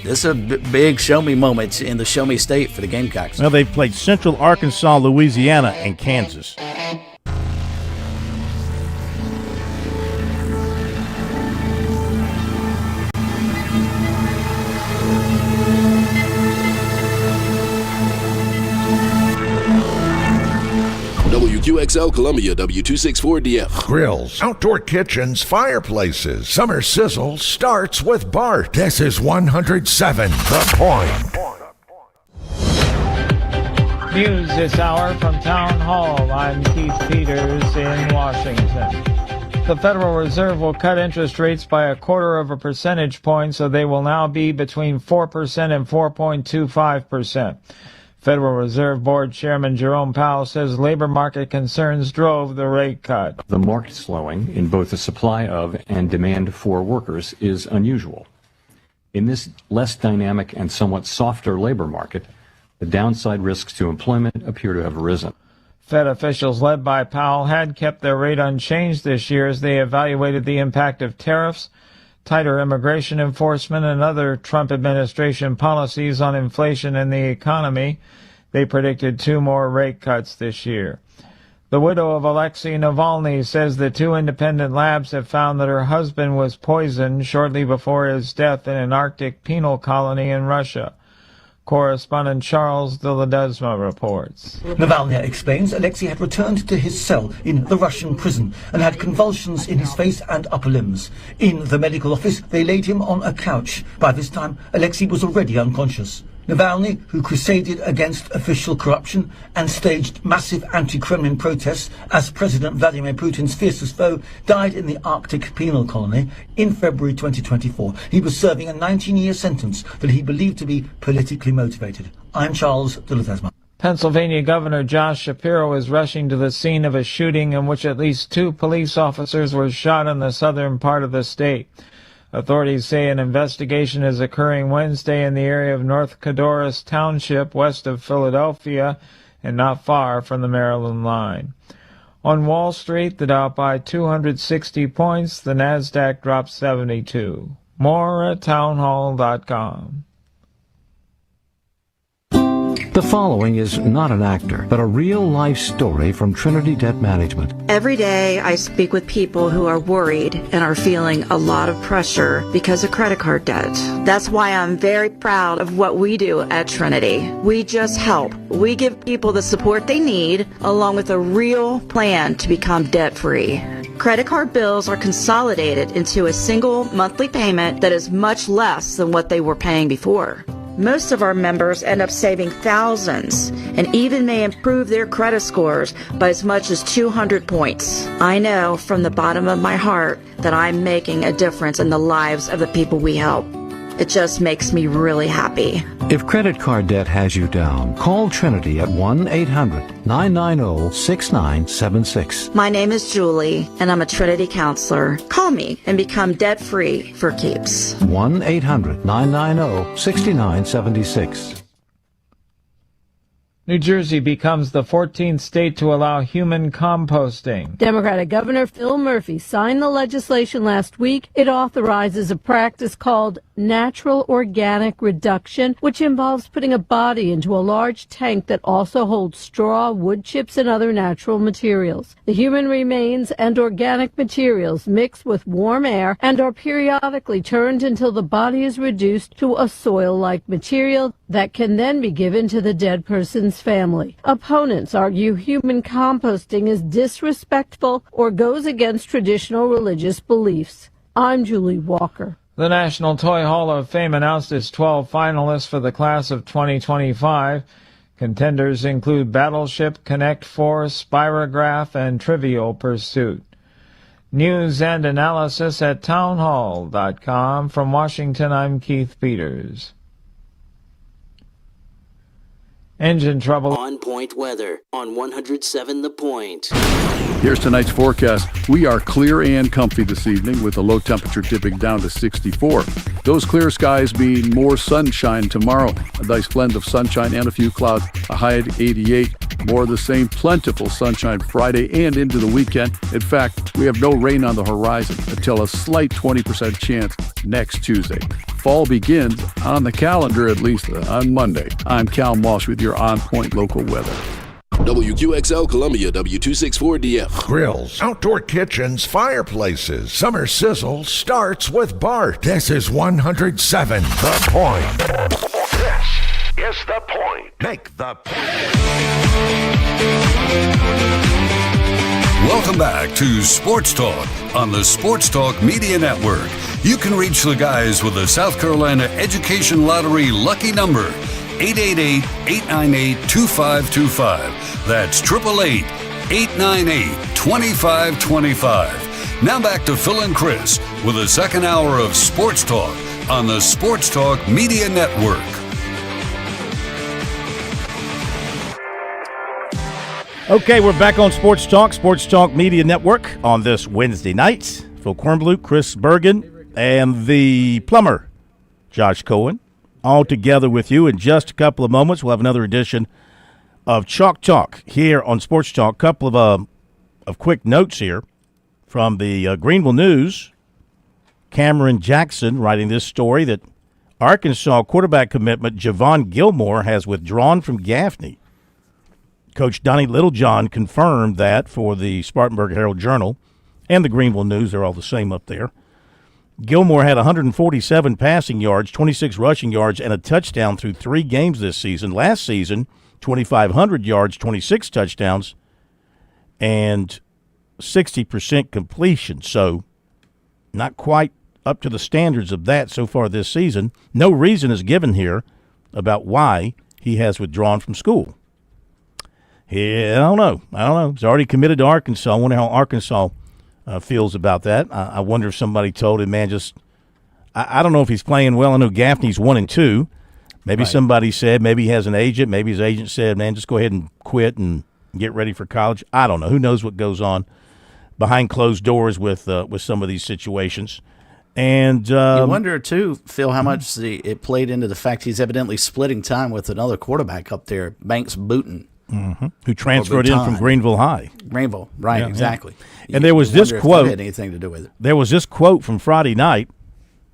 [SPEAKER 11] this is a big show-me moment in the show-me state for the Gamecocks.
[SPEAKER 10] Well, they've played Central Arkansas, Louisiana, and Kansas.
[SPEAKER 5] WQXL Columbia, W264DF.
[SPEAKER 6] Grills, outdoor kitchens, fireplaces. Summer sizzle starts with Bart. This is 107 The Point.
[SPEAKER 8] News this hour from Town Hall. I'm Keith Peters in Washington. The Federal Reserve will cut interest rates by 1/4 of a percentage point, so they will now be between 4% and 4.25%. Federal Reserve Board Chairman Jerome Powell says labor market concerns drove the rate cut.
[SPEAKER 18] The market slowing in both the supply of and demand for workers is unusual. In this less dynamic and somewhat softer labor market, the downside risks to employment appear to have risen.
[SPEAKER 8] Fed officials led by Powell had kept their rate unchanged this year as they evaluated the impact of tariffs, tighter immigration enforcement, and other Trump administration policies on inflation and the economy. They predicted 2 more rate cuts this year. The widow of Alexei Navalny says the 2 independent labs have found that her husband was poisoned shortly before his death in an Arctic penal colony in Russia. Correspondent Charles de Ledesma reports.
[SPEAKER 14] Navalny explains Alexei had returned to his cell in the Russian prison and had convulsions in his face and upper limbs. In the medical office, they laid him on a couch. By this time, Alexei was already unconscious. Navalny, who crusaded against official corruption and staged massive anti-Kremlin protests as President Vladimir Putin's fiercest foe, died in the Arctic penal colony in February 2024. He was serving a 19-year sentence that he believed to be politically motivated. I'm Charles de Ledesma.
[SPEAKER 8] Pennsylvania Governor Josh Shapiro is rushing to the scene of a shooting in which at least 2 police officers were shot in the southern part of the state. Authorities say an investigation is occurring Wednesday in the area of North Codorus Township, west of Philadelphia, and not far from the Maryland line. On Wall Street, the Dow by 260 points, the Nasdaq dropped 72. More at townhall.com.
[SPEAKER 19] The following is not an actor, but a real-life story from Trinity Debt Management.
[SPEAKER 20] Every day I speak with people who are worried and are feeling a lot of pressure because of credit card debt. That's why I'm very proud of what we do at Trinity. We just help. We give people the support they need, along with a real plan to become debt-free. Credit card bills are consolidated into a single monthly payment that is much less than what they were paying before. Most of our members end up saving thousands and even may improve their credit scores by as much as 200 points. I know from the bottom of my heart that I'm making a difference in the lives of the people we help. It just makes me really happy.
[SPEAKER 19] If credit card debt has you down, call Trinity at 1-800-990-6976.
[SPEAKER 20] My name is Julie, and I'm a Trinity counselor. Call me and become debt-free for keeps.
[SPEAKER 19] 1-800-990-6976.
[SPEAKER 8] New Jersey becomes the 14th state to allow human composting.
[SPEAKER 21] Democratic Governor Phil Murphy signed the legislation last week. It authorizes a practice called natural organic reduction, which involves putting a body into a large tank that also holds straw, wood chips, and other natural materials. The human remains and organic materials mix with warm air and are periodically turned until the body is reduced to a soil-like material that can then be given to the dead person's family. Opponents argue human composting is disrespectful or goes against traditional religious beliefs. I'm Julie Walker.
[SPEAKER 8] The National Toy Hall of Fame announced its 12 finalists for the class of 2025. Contenders include Battleship, Connect 4, Spirograph, and Trivial Pursuit. News and analysis at townhall.com. From Washington, I'm Keith Peters. Engine trouble.
[SPEAKER 22] On Point weather on 107 The Point.
[SPEAKER 23] Here's tonight's forecast. We are clear and comfy this evening with a low temperature dipping down to 64. Those clear skies mean more sunshine tomorrow. A nice blend of sunshine and a few clouds. A high at 88. More of the same plentiful sunshine Friday and into the weekend. In fact, we have no rain on the horizon until a slight 20% chance next Tuesday. Fall begins on the calendar, at least on Monday. I'm Cal Moss with your On Point local weather.
[SPEAKER 5] WQXL Columbia, W264DF.
[SPEAKER 6] Grills, outdoor kitchens, fireplaces. Summer sizzle starts with Bart. This is 107 The Point. This is The Point. Make the point.
[SPEAKER 9] Welcome back to Sports Talk on the Sports Talk Media Network. You can reach the guys with the South Carolina Education Lottery lucky number, 888-898-2525. That's 888-898-2525. Now back to Phil and Chris with the second hour of Sports Talk on the Sports Talk Media Network.
[SPEAKER 10] Okay, we're back on Sports Talk Media Network on this Wednesday night. Phil Kornbluth, Chris Bergen, and the plumber, Josh Cohen, all together with you. In just a couple of moments, we'll have another edition of Chalk Talk here on Sports Talk. Couple of quick notes here from the Greenville News. Cameron Jackson writing this story that Arkansas quarterback commitment Javon Gilmore has withdrawn from Gaffney. Coach Donnie Littlejohn confirmed that for the Spartanburg Herald Journal and the Greenville News. They're all the same up there. Gilmore had 147 passing yards, 26 rushing yards, and a touchdown through 3 games this season. Last season, 2,500 yards, 26 touchdowns, and 60% completion. So not quite up to the standards of that so far this season. No reason is given here about why he has withdrawn from school. I don't know. He's already committed to Arkansas. I wonder how Arkansas feels about that. I wonder if somebody told him, man, I don't know if he's playing well. I know Gaffney's 1-2. Maybe somebody said, maybe he has an agent. Maybe his agent said, man, just go ahead and quit and get ready for college. I don't know. Who knows what goes on behind closed doors with some of these situations. And
[SPEAKER 11] you wonder, too, Phil, how much it played into the fact he's evidently splitting time with another quarterback up there, Banks Booten.
[SPEAKER 10] Who transferred in from Greenville High.
[SPEAKER 11] Greenville, right, exactly.
[SPEAKER 10] Yeah. And there was this quote.
[SPEAKER 11] That had anything to do with it.
[SPEAKER 10] There was this quote from Friday night,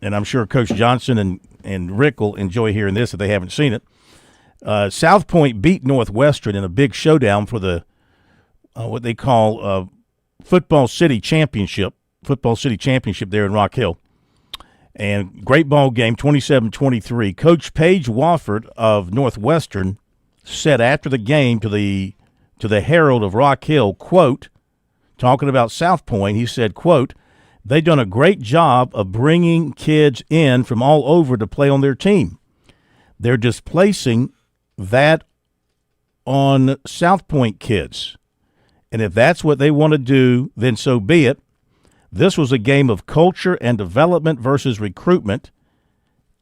[SPEAKER 10] and I'm sure Coach Johnson and Rick will enjoy hearing this if they haven't seen it. South Point beat Northwestern in a big showdown for the what they call Football City Championship there in Rock Hill. And great ball game, 27-23. Coach Paige Wofford of Northwestern said after the game to the Herald of Rock Hill, quote, talking about South Point, he said, quote, "They've done a great job of bringing kids in from all over to play on their team. They're displacing that on South Point kids. And if that's what they want to do, then so be it. This was a game of culture and development versus recruitment,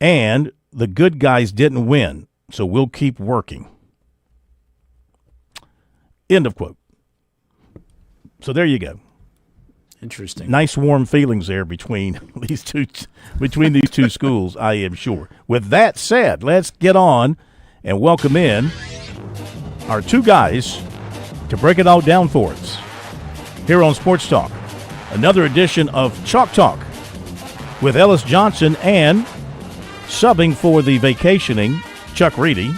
[SPEAKER 10] and the good guys didn't win, so we'll keep working." End of quote. So there you go.
[SPEAKER 11] Interesting.
[SPEAKER 10] Nice warm feelings there between these two schools, I am sure. With that said, let's get on and welcome in our two guys to break it all down for us here on Sports Talk. Another edition of Chalk Talk with Ellis Johnson and subbing for the vacationing Chuck Reedy.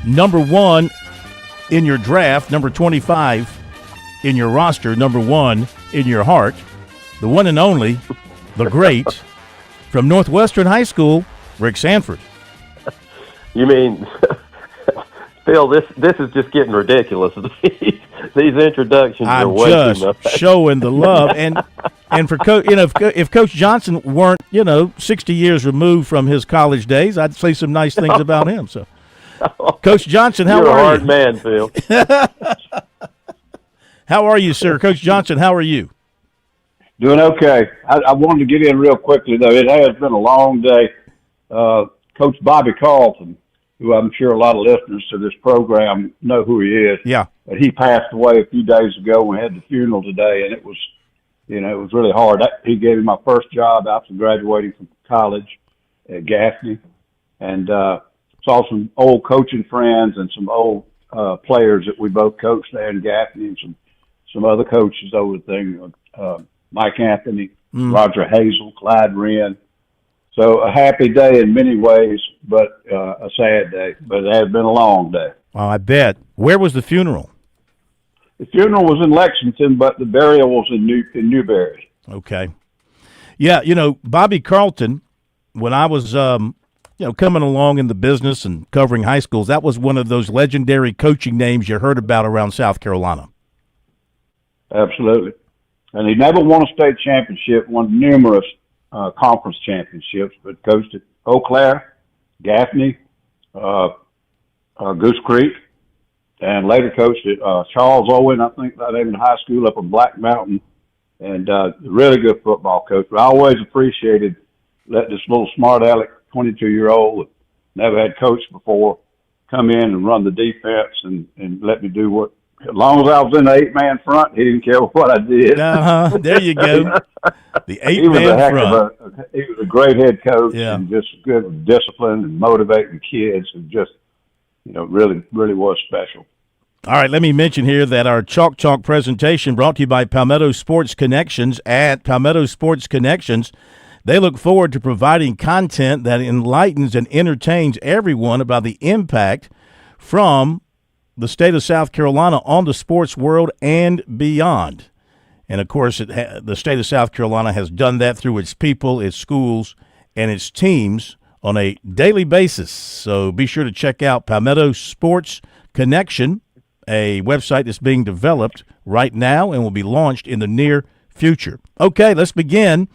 [SPEAKER 10] Number 1 in your draft, number 25 in your roster, number 1 in your heart, the one and only, the great, from Northwestern High School, Rick Sanford.
[SPEAKER 1] You mean, Phil, this is just getting ridiculous. These introductions are way too much.
[SPEAKER 10] I'm just showing the love. And for if Coach Johnson weren't, 60 years removed from his college days, I'd say some nice things about him. So, Coach Johnson, how are you?
[SPEAKER 1] You're a hard man, Phil.
[SPEAKER 10] How are you, sir? Coach Johnson, how are you?
[SPEAKER 2] Doing okay. I wanted to get in real quickly, though. It has been a long day. Coach Bobby Carlton, who I'm sure a lot of listeners to this program know who he is.
[SPEAKER 10] Yeah.
[SPEAKER 2] But he passed away a few days ago. We had the funeral today, and it was really hard. He gave me my first job after graduating from college at Gaffney, and saw some old coaching friends and some old players that we both coached there in Gaffney, and some other coaches over the thing, Mike Anthony, Roger Hazel, Clyde Wren. So a happy day in many ways, but a sad day. But it has been a long day.
[SPEAKER 10] Oh, I bet. Where was the funeral?
[SPEAKER 2] The funeral was in Lexington, but the burial was in Newberry.
[SPEAKER 10] Okay. Yeah, Bobby Carlton, when I was, coming along in the business and covering high schools, that was one of those legendary coaching names you heard about around South Carolina.
[SPEAKER 2] Absolutely. And he never won a state championship, won numerous conference championships, but coached at Eau Claire, Gaffney, Goose Creek, and later coached at Charles Owen, I think that even high school up in Black Mountain, and really good football coach. But I always appreciated let this little smart aleck 22-year-old that never had coached before come in and run the defense and let me do what. As long as I was in the 8-man front, he didn't care what I did.
[SPEAKER 10] There you go. The 8-man front.
[SPEAKER 2] He was a great head coach and just good with discipline and motivating kids, and just, really, really was special.
[SPEAKER 10] All right, let me mention here that our Chalk Talk presentation brought to you by Palmetto Sports Connections. At Palmetto Sports Connections, they look forward to providing content that enlightens and entertains everyone about the impact from the state of South Carolina on the sports world and beyond. And, of course, the state of South Carolina has done that through its people, its schools, and its teams on a daily basis. So be sure to check out Palmetto Sports Connection, a website that's being developed right now and will be launched in the near future. Okay, let's begin.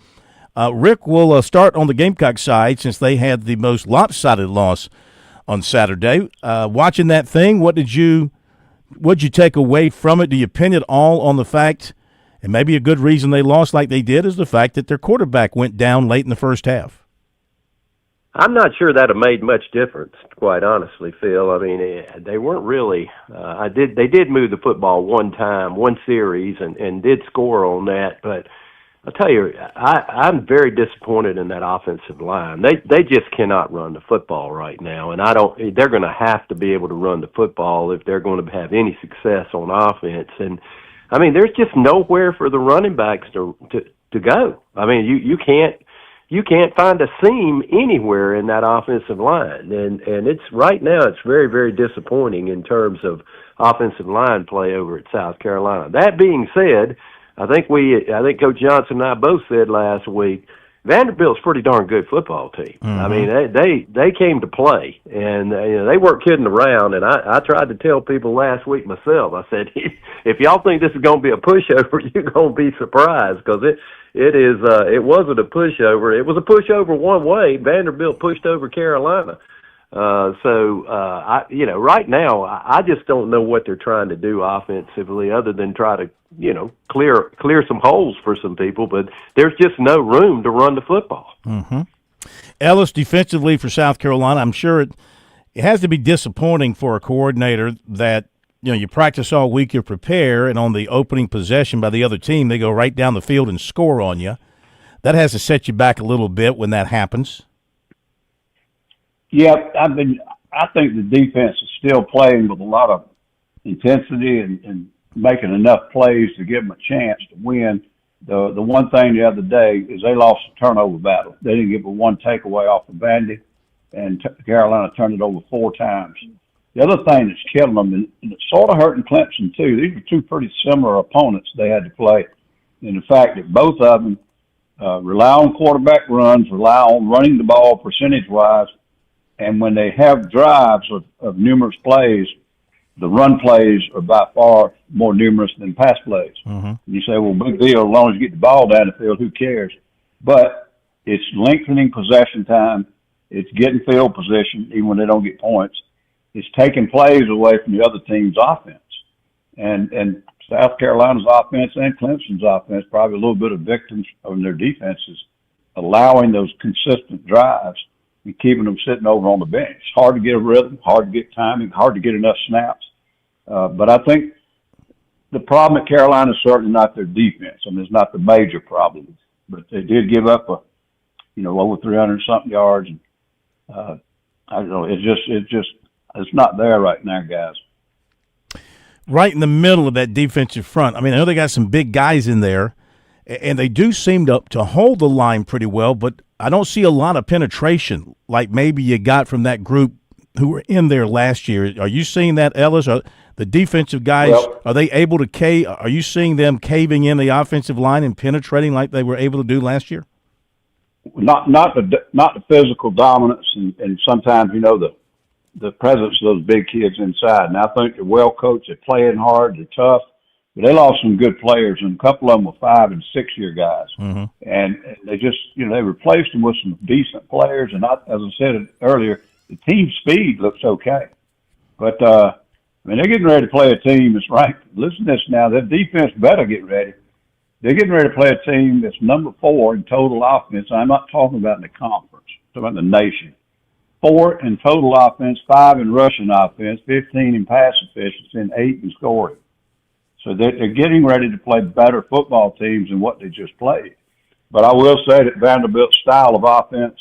[SPEAKER 10] Rick will start on the Gamecock side since they had the most lopsided loss on Saturday. Watching that thing, what'd you take away from it? Do you pin it all on the fact, and maybe a good reason they lost like they did, is the fact that their quarterback went down late in the first half?
[SPEAKER 1] I'm not sure that have made much difference, quite honestly, Phil. I mean, they weren't really. They did move the football one time, one series, and did score on that. But I'll tell you, I'm very disappointed in that offensive line. They just cannot run the football right now, and they're going to have to be able to run the football if they're going to have any success on offense. And I mean, there's just nowhere for the running backs to go. I mean, you can't find a seam anywhere in that offensive line. And it's right now it's very, very disappointing in terms of offensive line play over at South Carolina. That being said, I think Coach Johnson and I both said last week, Vanderbilt's a pretty darn good football team.
[SPEAKER 10] Mm-hmm.
[SPEAKER 1] I mean, they came to play, and they weren't kidding around. And I tried to tell people last week myself. I said, if y'all think this is going to be a pushover, you're going to be surprised, because it wasn't a pushover. It was a pushover one way. Vanderbilt pushed over Carolina. Right now, I just don't know what they're trying to do offensively other than try to, clear some holes for some people, but there's just no room to run the football.
[SPEAKER 10] Mm-hmm. Ellis, defensively for South Carolina, I'm sure it has to be disappointing for a coordinator that, you practice all week, you prepare, and on the opening possession by the other team, they go right down the field and score on you. That has to set you back a little bit when that happens.
[SPEAKER 2] Yeah, I think the defense is still playing with a lot of intensity and making enough plays to give them a chance to win. The one thing the other day is they lost the turnover battle. They didn't give a one takeaway off of Vandy, and Carolina turned it over 4 times. The other thing that's killing them, and it's sort of hurting Clemson too, these are two pretty similar opponents they had to play. And the fact that both of them rely on quarterback runs, rely on running the ball percentage-wise, and when they have drives of numerous plays, the run plays are by far more numerous than pass plays.
[SPEAKER 10] Mm-hmm.
[SPEAKER 2] You say, well, big deal, as long as you get the ball down the field, who cares? But it's lengthening possession time. It's getting field position, even when they don't get points. It's taking plays away from the other team's offense. And South Carolina's offense and Clemson's offense, probably a little bit of victims of their defenses, allowing those consistent drives and keeping them sitting over on the bench. It's hard to get a rhythm, hard to get timing, hard to get enough snaps. But I think the problem at Carolina is certainly not their defense. I mean, it's not the major problem. But they did give up over 300-something yards. And, I don't know. It's not there right now, guys.
[SPEAKER 10] Right in the middle of that defensive front. I mean, I know they got some big guys in there, and they do seem to hold the line pretty well, but I don't see a lot of penetration like maybe you got from that group who were in there last year. Are you seeing that, Ellis? Are the defensive guys, are they able to cave? Are you seeing them caving in the offensive line and penetrating like they were able to do last year?
[SPEAKER 2] Not the physical dominance, and sometimes the presence of those big kids inside. And I think they're well coached. They're playing hard. They're tough. But they lost some good players, and a couple of them were 5- and 6-year guys.
[SPEAKER 10] Mm-hmm.
[SPEAKER 2] And they just, they replaced them with some decent players. And as I said earlier, the team speed looks okay. But, they're getting ready to play a team that's ranked. Listen to this now. Their defense better get ready. They're getting ready to play a team that's number 4 in total offense. I'm not talking about in the conference. I'm talking about the nation. 4 in total offense, 5 in rushing offense, 15 in pass efficiency, and 8 in scoring. So they're getting ready to play better football teams than what they just played. But I will say that Vanderbilt's style of offense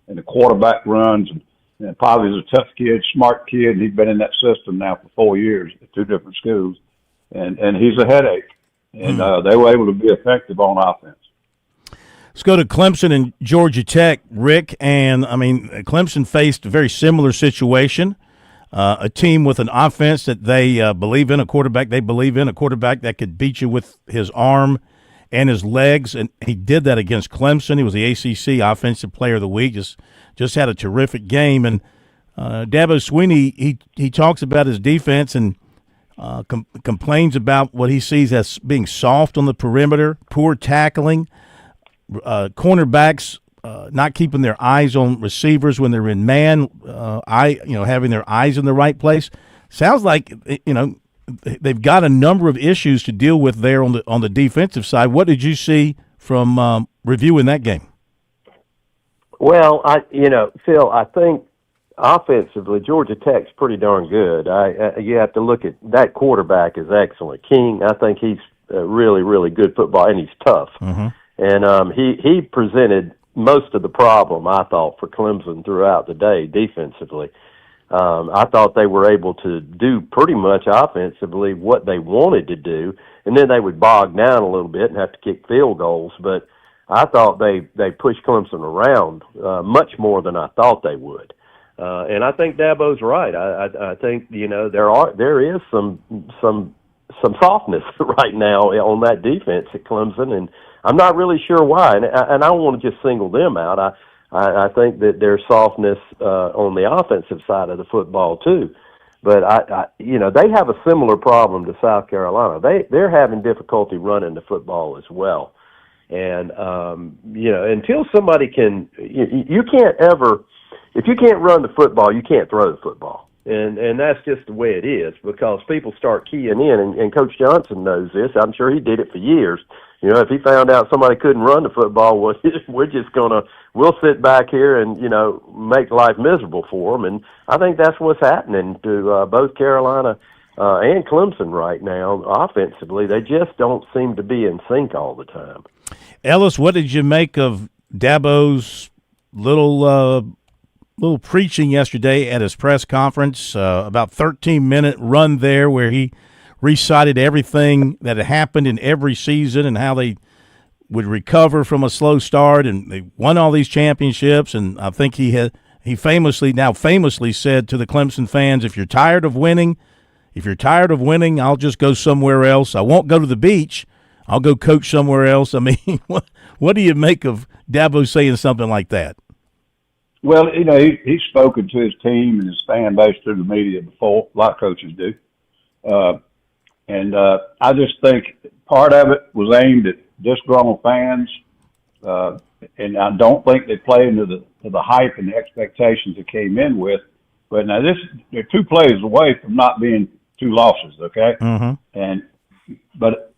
[SPEAKER 2] and the quarterback runs, and probably is a tough kid, smart kid, and he's been in that system now for 4 years at 2 different schools, and he's a headache. And they were able to be effective on offense.
[SPEAKER 10] Let's go to Clemson and Georgia Tech, Rick. And, Clemson faced a very similar situation. A team with an offense that they believe in, a quarterback they believe in, a quarterback that could beat you with his arm and his legs, and he did that against Clemson. He was the ACC Offensive Player of the Week. Just had a terrific game. And Dabo Swinney, he talks about his defense and complains about what he sees as being soft on the perimeter, poor tackling, cornerbacks not keeping their eyes on receivers when they're in man, having their eyes in the right place. Sounds like they've got a number of issues to deal with there on the defensive side. What did you see from reviewing that game?
[SPEAKER 1] Well, Phil, I think offensively, Georgia Tech's pretty darn good. You have to look at that quarterback is excellent. King, I think he's really, really good football, and he's tough.
[SPEAKER 10] Mm-hmm.
[SPEAKER 1] And he presented most of the problem, I thought, for Clemson throughout the day defensively. I thought they were able to do pretty much offensively what they wanted to do, and then they would bog down a little bit and have to kick field goals. But I thought they pushed Clemson around much more than I thought they would. And I think Dabo's right. I think there is some softness right now on that defense at Clemson, and I'm not really sure why. And I don't want to just single them out. I think that there's softness on the offensive side of the football too. But they have a similar problem to South Carolina. They're having difficulty running the football as well. And until somebody can, you can't ever. If you can't run the football, you can't throw the football. And that's just the way it is, because people start keying in, and Coach Johnson knows this. I'm sure he did it for years. If he found out somebody couldn't run the football, well, we'll sit back here and, make life miserable for them. And I think that's what's happening to both Carolina and Clemson right now offensively. They just don't seem to be in sync all the time.
[SPEAKER 10] Ellis, what did you make of Dabo's little preaching yesterday at his press conference, about 13-minute run there where he recited everything that had happened in every season and how they would recover from a slow start, and they won all these championships. And I think he famously said to the Clemson fans, if you're tired of winning, I'll just go somewhere else. I won't go to the beach. I'll go coach somewhere else. I mean, what do you make of Dabo saying something like that?
[SPEAKER 2] Well, he's spoken to his team and his fan base through the media before. A lot of coaches do. And I just think part of it was aimed at disgruntled fans. And I don't think they play into the hype and the expectations they came in with. But now they're 2 plays away from not being 2 losses, okay?
[SPEAKER 10] Mm-hmm.
[SPEAKER 2] But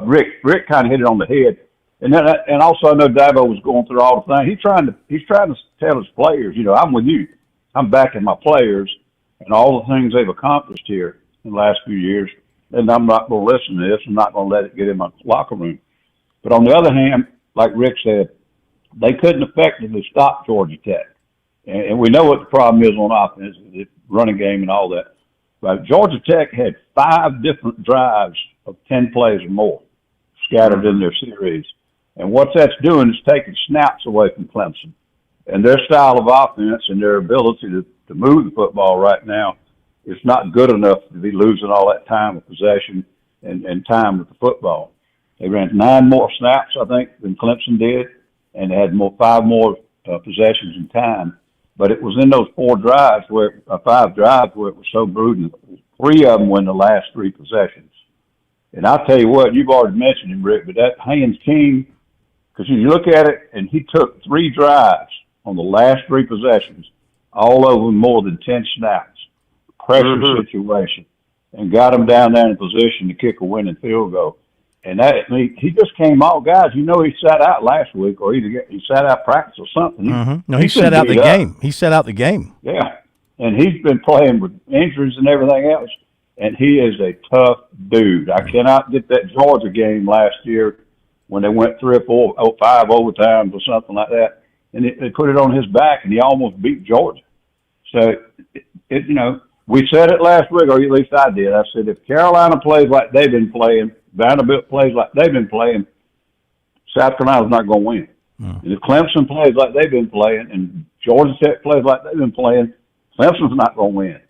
[SPEAKER 2] Rick kind of hit it on the head. And also I know Dabo was going through all the things. He's trying to tell his players, I'm with you. I'm backing my players and all the things they've accomplished here in the last few years. And I'm not going to listen to this. I'm not going to let it get in my locker room. But on the other hand, like Rick said, they couldn't effectively stop Georgia Tech. And we know what the problem is on offense, the running game and all that. But Georgia Tech had 5 different drives of 10 plays or more scattered in their series. And what that's doing is taking snaps away from Clemson. And their style of offense and their ability to move the football right now is not good enough to be losing all that time of possession and time with the football. They ran 9 more snaps, I think, than Clemson did, and they had 5 more possessions in time. But it was in those 5 drives where it was so brutal. 3 of them were in the last 3 possessions. And I'll tell you what, you've already mentioned him, Rick, but that Haynes King, because you look at it, and he took 3 drives on the last 3 possessions, all of them more than 10 snaps, pressure situation, and got them down there in position to kick a winning field goal. And he just came out, guys. He sat out last week, or he sat out practice or something.
[SPEAKER 10] No, he sat out the game. He sat out the game.
[SPEAKER 2] Yeah, and he's been playing with injuries and everything else, and he is a tough dude. I cannot get that Georgia game last year when they went 3 or 4 or 5 overtimes or something like that, and they put it on his back, and he almost beat Georgia. So, we said it last week, or at least I did. I said, if Carolina plays like they've been playing, Vanderbilt plays like they've been playing, South Carolina's not going to win. And if Clemson plays like they've been playing and Georgia Tech plays like they've been playing, Clemson's not going to win.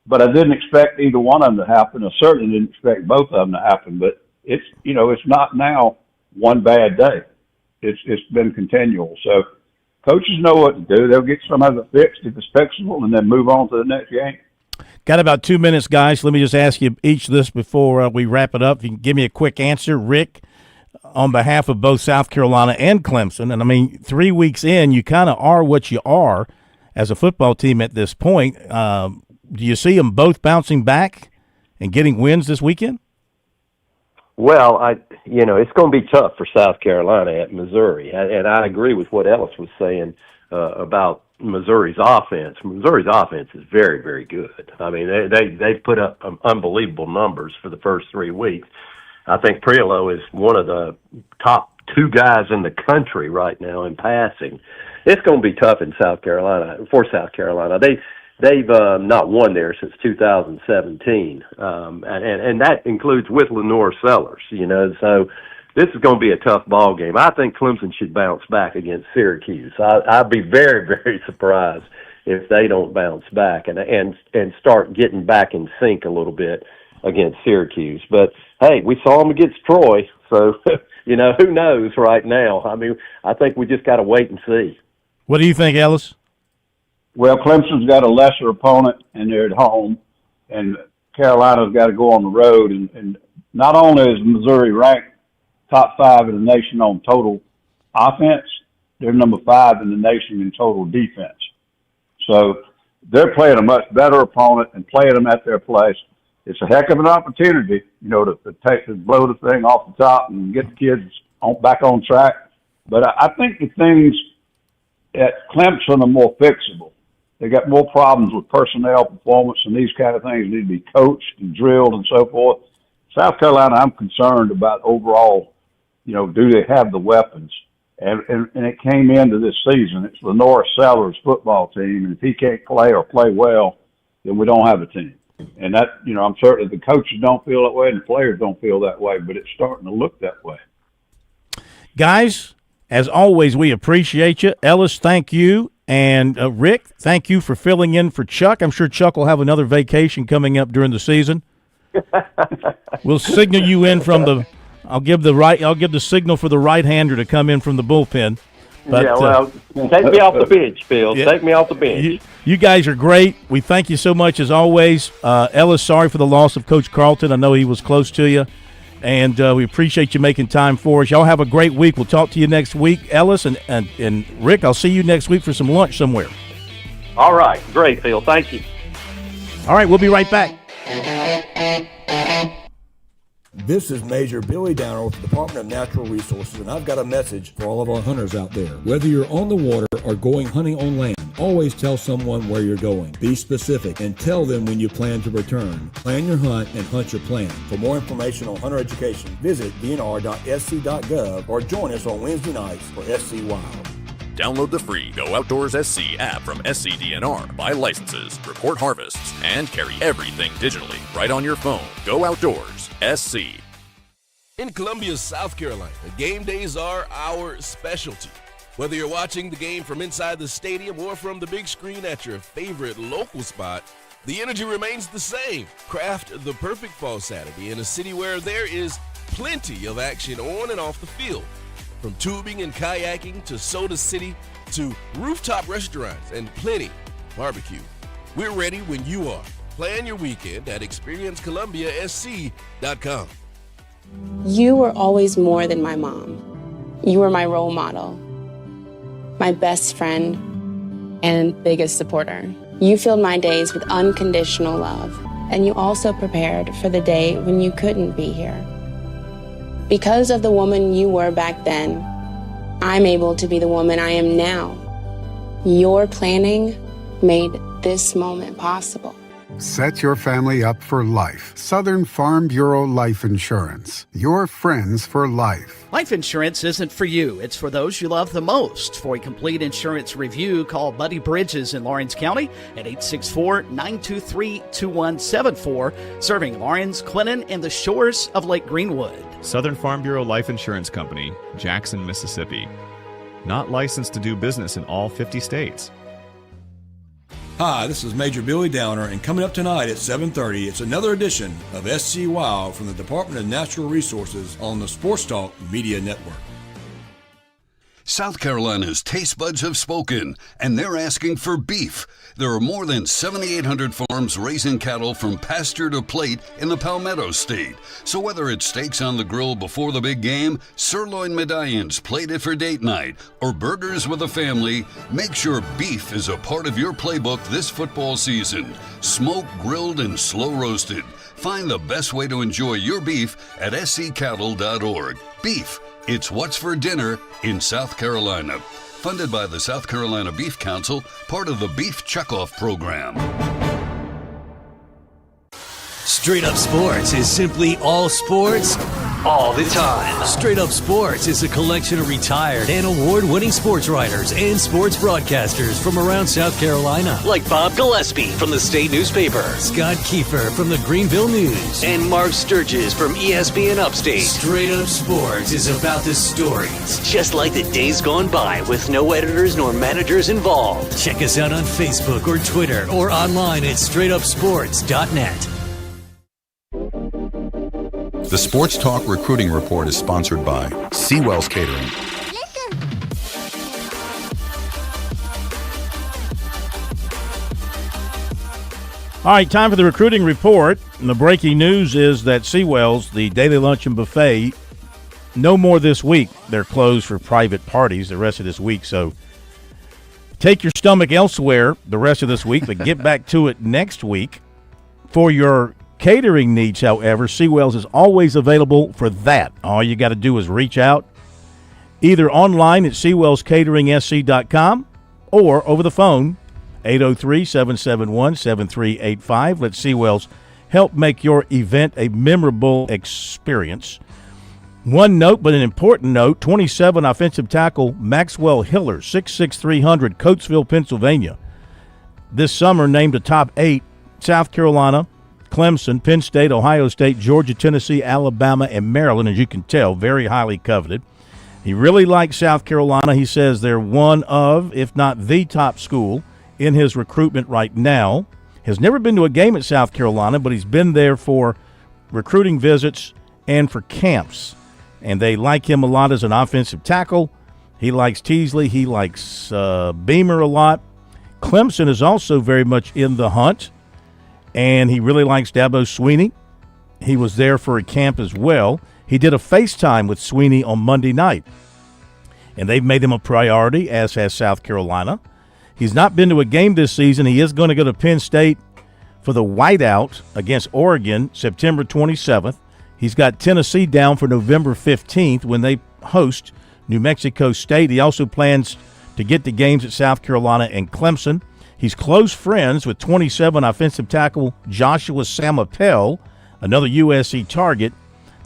[SPEAKER 2] But I didn't expect either one of them to happen. I certainly didn't expect both of them to happen. But it's not now one bad day. It's been continual. So coaches know what to do. They'll get some of it fixed if it's fixable, and then move on to the next game.
[SPEAKER 10] Got about 2 minutes, guys. Let me just ask you each this before we wrap it up. If you can give me a quick answer, Rick, on behalf of both South Carolina and Clemson. And, I mean, 3 weeks in, you kind of are what you are as a football team at this point. Do you see them both bouncing back and getting wins this weekend?
[SPEAKER 1] Well, it's going to be tough for South Carolina at Missouri, and I agree with what Ellis was saying about Missouri's offense. Missouri's offense is very, very good. I mean, they've put up unbelievable numbers for the first 3 weeks. I think Priolo is one of the top 2 guys in the country right now in passing. It's going to be tough in South Carolina for South Carolina. They've not won there since 2017, and that includes with Lenore Sellers. So this is going to be a tough ball game. I think Clemson should bounce back against Syracuse. I'd be very, very surprised if they don't bounce back and start getting back in sync a little bit against Syracuse. But hey, we saw them against Troy, so who knows right now? I mean, I think we just got to wait and see.
[SPEAKER 10] What do you think, Ellis?
[SPEAKER 2] Well, Clemson's got a lesser opponent, and they're at home, and Carolina's got to go on the road. And not only is Missouri ranked top 5 in the nation on total offense, they're number 5 in the nation in total defense. So they're playing a much better opponent and playing them at their place. It's a heck of an opportunity, to blow the thing off the top and get the kids back on track. But I think the things at Clemson are more fixable. They got more problems with personnel performance, and these kind of things need to be coached and drilled and so forth. South Carolina, I'm concerned about overall, do they have the weapons? And it came into this season. It's Lenore Sellers' football team, and if he can't play or play well, then we don't have a team. And that, I'm certain the coaches don't feel that way and the players don't feel that way, but it's starting to look that way.
[SPEAKER 10] Guys, as always, we appreciate you. Ellis, thank you. And Rick, thank you for filling in for Chuck. I'm sure Chuck will have another vacation coming up during the season. We'll signal you in from the. I'll give the signal for the right-hander to come in from the bullpen. But,
[SPEAKER 1] take me off the bench, Phil.
[SPEAKER 10] Yeah,
[SPEAKER 1] take me off the bench.
[SPEAKER 10] You guys are great. We thank you so much as always. Ellis, sorry for the loss of Coach Carlton. I know he was close to you. And we appreciate you making time for us. Y'all have a great week. We'll talk to you next week. Ellis and Rick, I'll see you next week for some lunch somewhere.
[SPEAKER 1] All right. Great, Phil. Thank you.
[SPEAKER 10] All right. We'll be right back.
[SPEAKER 4] This is Major Billy Downer with the Department of Natural Resources, and I've got a message for all of our hunters out there. Whether you're on the water or going hunting on land, always tell someone where you're going. Be specific and tell them when you plan to return. Plan your hunt and hunt your plan. For more information on hunter education, visit dnr.sc.gov or join us on Wednesday nights for SC Wild.
[SPEAKER 7] Download the free Go Outdoors SC app from SCDNR, buy licenses, report harvests, and carry everything digitally right on your phone. Go Outdoors SC.
[SPEAKER 12] In Columbia, South Carolina, game days are our specialty. Whether you're watching the game from inside the stadium or from the big screen at your favorite local spot, the energy remains the same. Craft the perfect fall Saturday in a city where there is plenty of action on and off the field. From tubing and kayaking to Soda City to rooftop restaurants and plenty barbecue. We're ready when you are. Plan your weekend at experiencecolumbiasc.com.
[SPEAKER 16] You were always more than my mom. You were my role model, my best friend, and biggest supporter. You filled my days with unconditional love, and you also prepared for the day when you couldn't be here. Because of the woman you were back then, I'm able to be the woman I am now. Your planning made this moment possible.
[SPEAKER 17] Set your family up for life. Southern Farm Bureau Life Insurance. Your friends for life.
[SPEAKER 11] Life insurance isn't for you. It's for those you love the most. For a complete insurance review, call Buddy Bridges in Lawrence County at 864-923-2174, serving Lawrence, Clinton, and the shores of Lake Greenwood.
[SPEAKER 24] Southern Farm Bureau Life Insurance Company, Jackson, Mississippi. Not licensed to do business in all 50 states.
[SPEAKER 4] Hi, this is Major Billy Downer, and coming up tonight at 7:30, it's another edition of SC Wild from the Department of Natural Resources on the Sports Talk Media Network.
[SPEAKER 9] South Carolina's taste buds have spoken, and they're asking for beef. There are more than 7,800 farms raising cattle from pasture to plate in the Palmetto State. So whether it's steaks on the grill before the big game, sirloin medallions plated for date night, or burgers with a family, make sure beef is a part of your playbook this football season. Smoked, grilled, and slow roasted. Find the best way to enjoy your beef at sccattle.org. Beef. It's what's for dinner in South Carolina. Funded by the South Carolina Beef Council, part of the Beef Checkoff program.
[SPEAKER 3] Straight Up Sports is simply all sports, all the time. Straight Up Sports is a collection of retired and award-winning sports writers and sports broadcasters from around South Carolina. Like Bob Gillespie from the State Newspaper, Scott Kiefer from the Greenville News, and Mark Sturgis from ESPN Upstate. Straight Up Sports is about the stories, just like the days gone by with no editors nor managers involved. Check us out on Facebook or Twitter or online at straightupsports.net.
[SPEAKER 13] The Sports Talk Recruiting Report is sponsored by Seawell's Catering.
[SPEAKER 10] All right, time for the recruiting report. And the breaking news is that Seawell's, the daily luncheon buffet, no more this week. They're closed for private parties the rest of this week. So take your stomach elsewhere the rest of this week, but get back to it next week. For your catering needs, however, Seawell's is always available for that. All you got to do is reach out either online at SeawellsCateringSC.com or over the phone, 803-771-7385. Let Seawell's help make your event a memorable experience. One note, but an important note, 27 offensive tackle Maxwell Hiller, 6'6", 300, Coatesville, Pennsylvania. This summer named a top 8, South Carolina, Clemson, Penn State, Ohio State, Georgia, Tennessee, Alabama, and Maryland, as you can tell, very highly coveted. He really likes South Carolina. He says they're one of, if not the top school in his recruitment right now. Has never been to a game at South Carolina, but he's been there for recruiting visits and for camps. And they like him a lot as an offensive tackle. He likes Teasley. He likes Beamer a lot. Clemson is also very much in the hunt. And he really likes Dabo Sweeney. He was there for a camp as well. He did a FaceTime with Sweeney on Monday night. And they've made him a priority, as has South Carolina. He's not been to a game this season. He is going to go to Penn State for the whiteout against Oregon, September 27th. He's got Tennessee down for November 15th when they host New Mexico State. He also plans to get to games at South Carolina and Clemson. He's close friends with 27 offensive tackle Joshua Samapel, another USC target.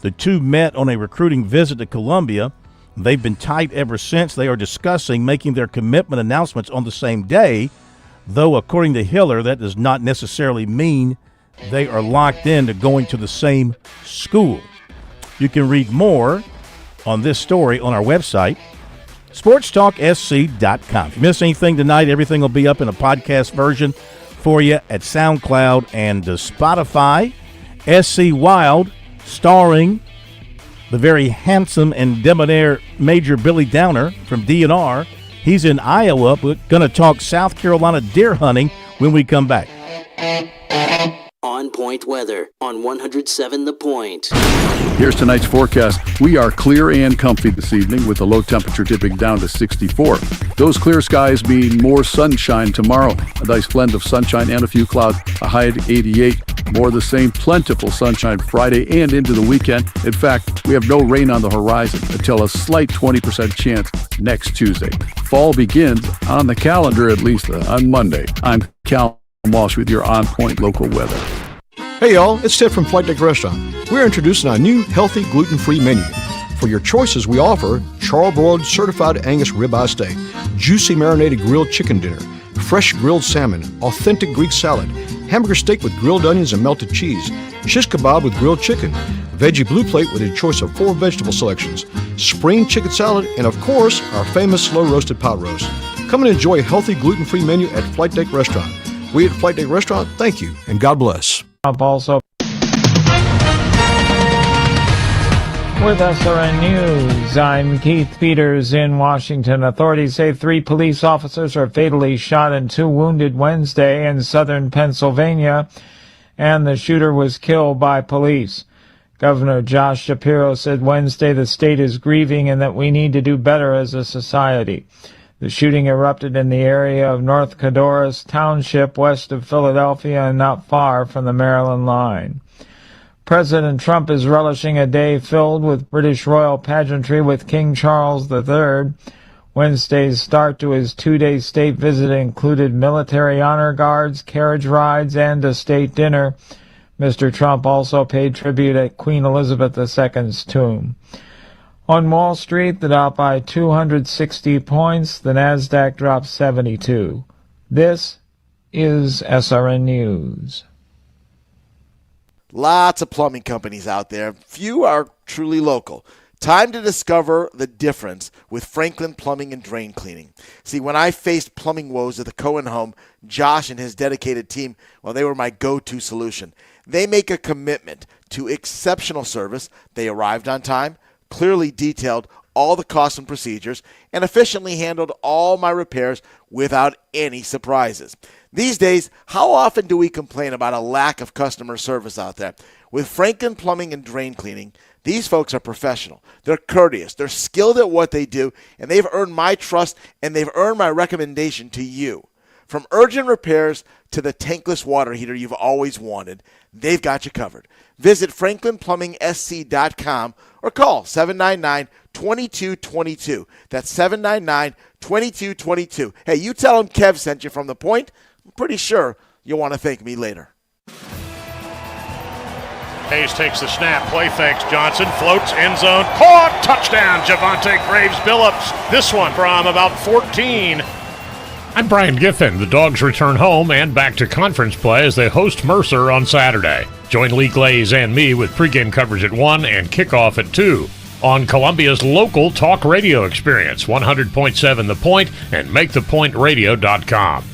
[SPEAKER 10] The two met on a recruiting visit to Columbia. They've been tight ever since. They are discussing making their commitment announcements on the same day, though according to Hiller, that does not necessarily mean they are locked into going to the same school. You can read more on this story on our website, SportsTalkSC.com. If you miss anything tonight, everything will be up in a podcast version for you at SoundCloud and Spotify. SC Wild, starring the very handsome and debonair Major Billy Downer from DNR. He's in Iowa. We're going to talk South Carolina deer hunting when we come back.
[SPEAKER 22] On Point weather on 107 The Point.
[SPEAKER 23] Here's tonight's forecast. We are clear and comfy this evening with the low temperature dipping down to 64. Those clear skies mean more sunshine tomorrow. A nice blend of sunshine and a few clouds. A high at 88. More of the same plentiful sunshine Friday and into the weekend. In fact, we have no rain on the horizon until a slight 20% chance next Tuesday. Fall begins on the calendar, at least on Monday. I'm Cal Walsh with your On Point local weather.
[SPEAKER 15] Hey y'all, it's Ted from Flight Deck Restaurant. We're introducing our new healthy gluten-free menu. For your choices, we offer charbroiled certified Angus ribeye steak, juicy marinated grilled chicken dinner, fresh grilled salmon, authentic Greek salad, hamburger steak with grilled onions and melted cheese, shish kebab with grilled chicken, veggie blue plate with a choice of 4 vegetable selections, spring chicken salad, and of course, our famous slow roasted pot roast. Come and enjoy a healthy gluten-free menu at Flight Deck Restaurant. We at Flight Deck Restaurant thank you, and God bless.
[SPEAKER 8] Also with SRN News, I'm Keith Peters in Washington. Authorities say 3 police officers are fatally shot and 2 wounded Wednesday in southern Pennsylvania, and the shooter was killed by police. Governor Josh Shapiro said Wednesday the state is grieving and that we need to do better as a society. The shooting erupted in the area of North Codorus Township west of Philadelphia and not far from the Maryland line. President Trump is relishing a day filled with British royal pageantry with King Charles III. Wednesday's start to his 2-day state visit included military honor guards, carriage rides, and a state dinner. Mr. Trump also paid tribute at Queen Elizabeth II's tomb. On Wall Street, the Dow by 260 points, the Nasdaq dropped 72. This is SRN News.
[SPEAKER 14] Lots of plumbing companies out there. Few are truly local. Time to discover the difference with Franklin Plumbing and Drain Cleaning. See, when I faced plumbing woes at the Cohen home, Josh and his dedicated team, well, they were my go-to solution. They make a commitment to exceptional service. They arrived on time, clearly detailed all the costs and procedures, and efficiently handled all my repairs without any surprises. These days, how often do we complain about a lack of customer service out there? With Franklin Plumbing and Drain Cleaning, these folks are professional. They're courteous. They're skilled at what they do, and they've earned my trust, and they've earned my recommendation to you. From urgent repairs to the tankless water heater you've always wanted, they've got you covered. Visit franklinplumbing.sc.com or call 799-2222. That's 799-2222. Hey, you tell them Kev sent you from The Point. I'm pretty sure you'll want to thank me later.
[SPEAKER 18] Hayes takes the snap, play fakes, Johnson floats, end zone, caught, touchdown, Javonte Graves Billups. This one from about 14.
[SPEAKER 19] I'm Brian Giffen. The Dogs return home and back to conference play as they host Mercer on Saturday. Join Lee Glaze and me with pregame coverage at 1 and kickoff at 2 on Columbia's local talk radio experience, 100.7 The Point and MakeThePointRadio.com.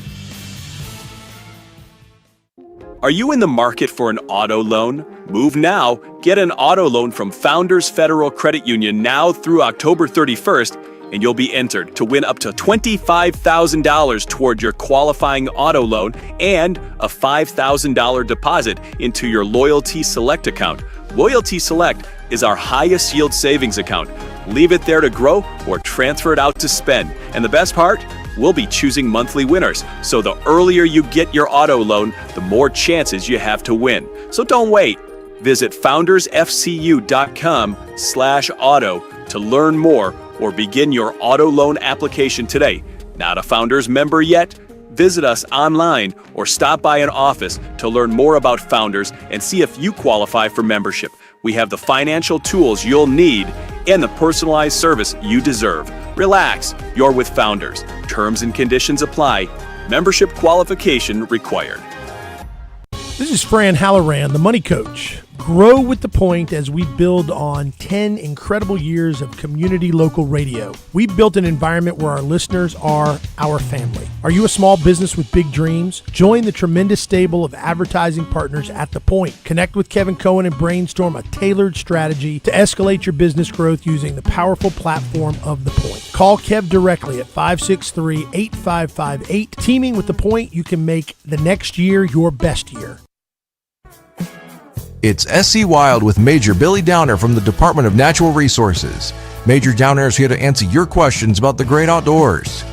[SPEAKER 20] Are you in the market for an auto loan? Move now. Get an auto loan from Founders Federal Credit Union now through October 31st, and you'll be entered to win up to $25,000 toward your qualifying auto loan and a $5,000 deposit into your Loyalty Select account. Loyalty Select is our highest yield savings account. Leave it there to grow or transfer it out to spend. And the best part? We'll be choosing monthly winners. So the earlier you get your auto loan, the more chances you have to win. So don't wait. Visit foundersfcu.com/auto to learn more or begin your auto loan application today. Not a Founders member yet? Visit us online or stop by an office to learn more about Founders and see if you qualify for membership. We have the financial tools you'll need and the personalized service you deserve. Relax, you're with Founders. Terms and conditions apply. Membership qualification required.
[SPEAKER 25] This is Fran Halloran, the Money Coach. Grow with The Point as we build on 10 incredible years of community local radio. We built an environment where our listeners are our family. Are you a small business with big dreams? Join the tremendous stable of advertising partners at The Point. Connect with Kevin Cohen and brainstorm a tailored strategy to escalate your business growth using the powerful platform of The Point. Call Kev directly at 563-8558. Teaming with The Point, you can make the next year your best year.
[SPEAKER 26] It's SC Wild with Major Billy Downer from the Department of Natural Resources. Major Downer is here to answer your questions about the great outdoors.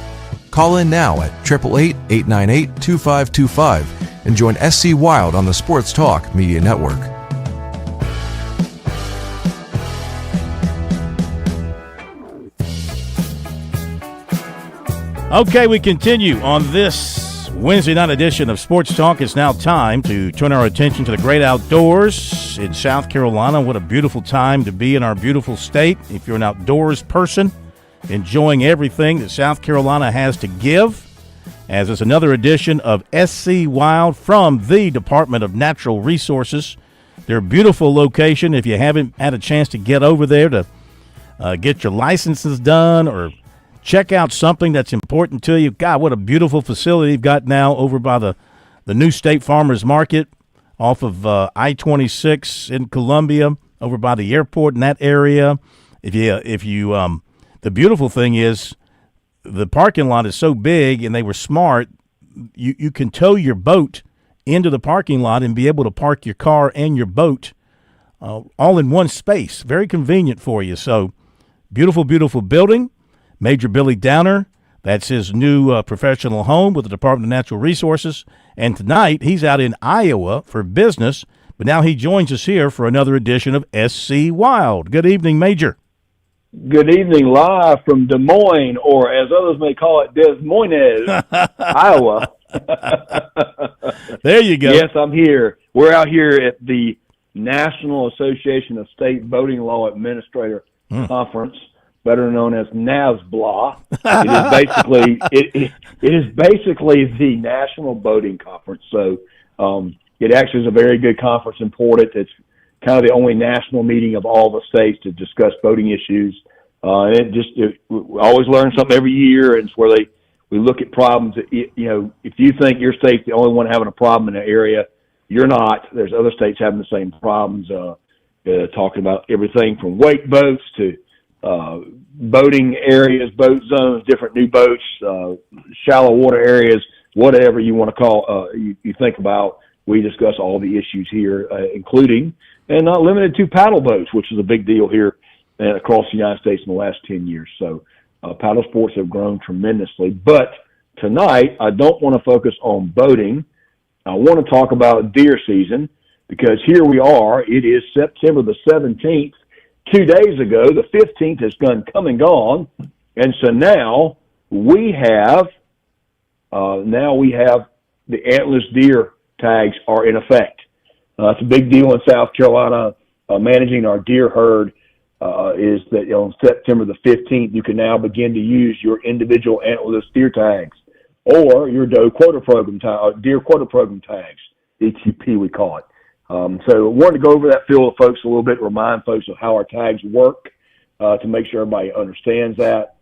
[SPEAKER 26] Call in now at 888-898-2525 and join SC Wild on the Sports Talk Media Network.
[SPEAKER 10] Okay, we continue on this Wednesday night edition of Sports Talk. It's now time to turn our attention to the great outdoors in South Carolina. What a beautiful time to be in our beautiful state. If you're an outdoors person, enjoying everything that South Carolina has to give, as it's another edition of SC Wild from the Department of Natural Resources. Their beautiful location. If you haven't had a chance to get over there to get your licenses done or check out something that's important to you. God, what a beautiful facility you've got now over by the the new State Farmers Market off of I-26 in Columbia, over by the airport in that area. If you, the beautiful thing is the parking lot is so big, and they were smart. You can tow your boat into the parking lot and be able to park your car and your boat all in one space. Very convenient for you. So beautiful, beautiful building. Major Billy Downer, that's his new professional home with the Department of Natural Resources. And tonight he's out in Iowa for business, but now he joins us here for another edition of SC Wild. Good evening, Major.
[SPEAKER 1] Good evening, live from Des Moines, or as others may call it, Des Moines, Iowa.
[SPEAKER 10] There you go.
[SPEAKER 1] Yes, I'm here. We're out here at the National Association of State Voting Law Administrator Conference, better known as NASBLA. It is basically the National Voting Conference. So it actually is a very good conference in Portage. It's kind of the only national meeting of all the states to discuss voting issues. We always learn something every year, and it's where we look at problems. If you think your state's the only one having a problem in an area, you're not. There's other states having the same problems, talking about everything from weight boats to boating areas, boat zones, different new boats, shallow water areas, whatever you want to call, you think about. We discuss all the issues here, including and not limited to paddle boats, which is a big deal here across the United States in the last 10 years. So paddle sports have grown tremendously. But tonight, I don't want to focus on boating. I want to talk about deer season, because here we are. It is September the 17th. 2 days ago, the 15th has come and gone. And so now we have the antlerless deer tags are in effect. It's a big deal in South Carolina. Managing our deer herd is that on September the 15th, you can now begin to use your individual antlerless deer tags or your deer quota program tags, ETP we call it. So I wanted to go over that field with folks a little bit, remind folks of how our tags work to make sure everybody understands that.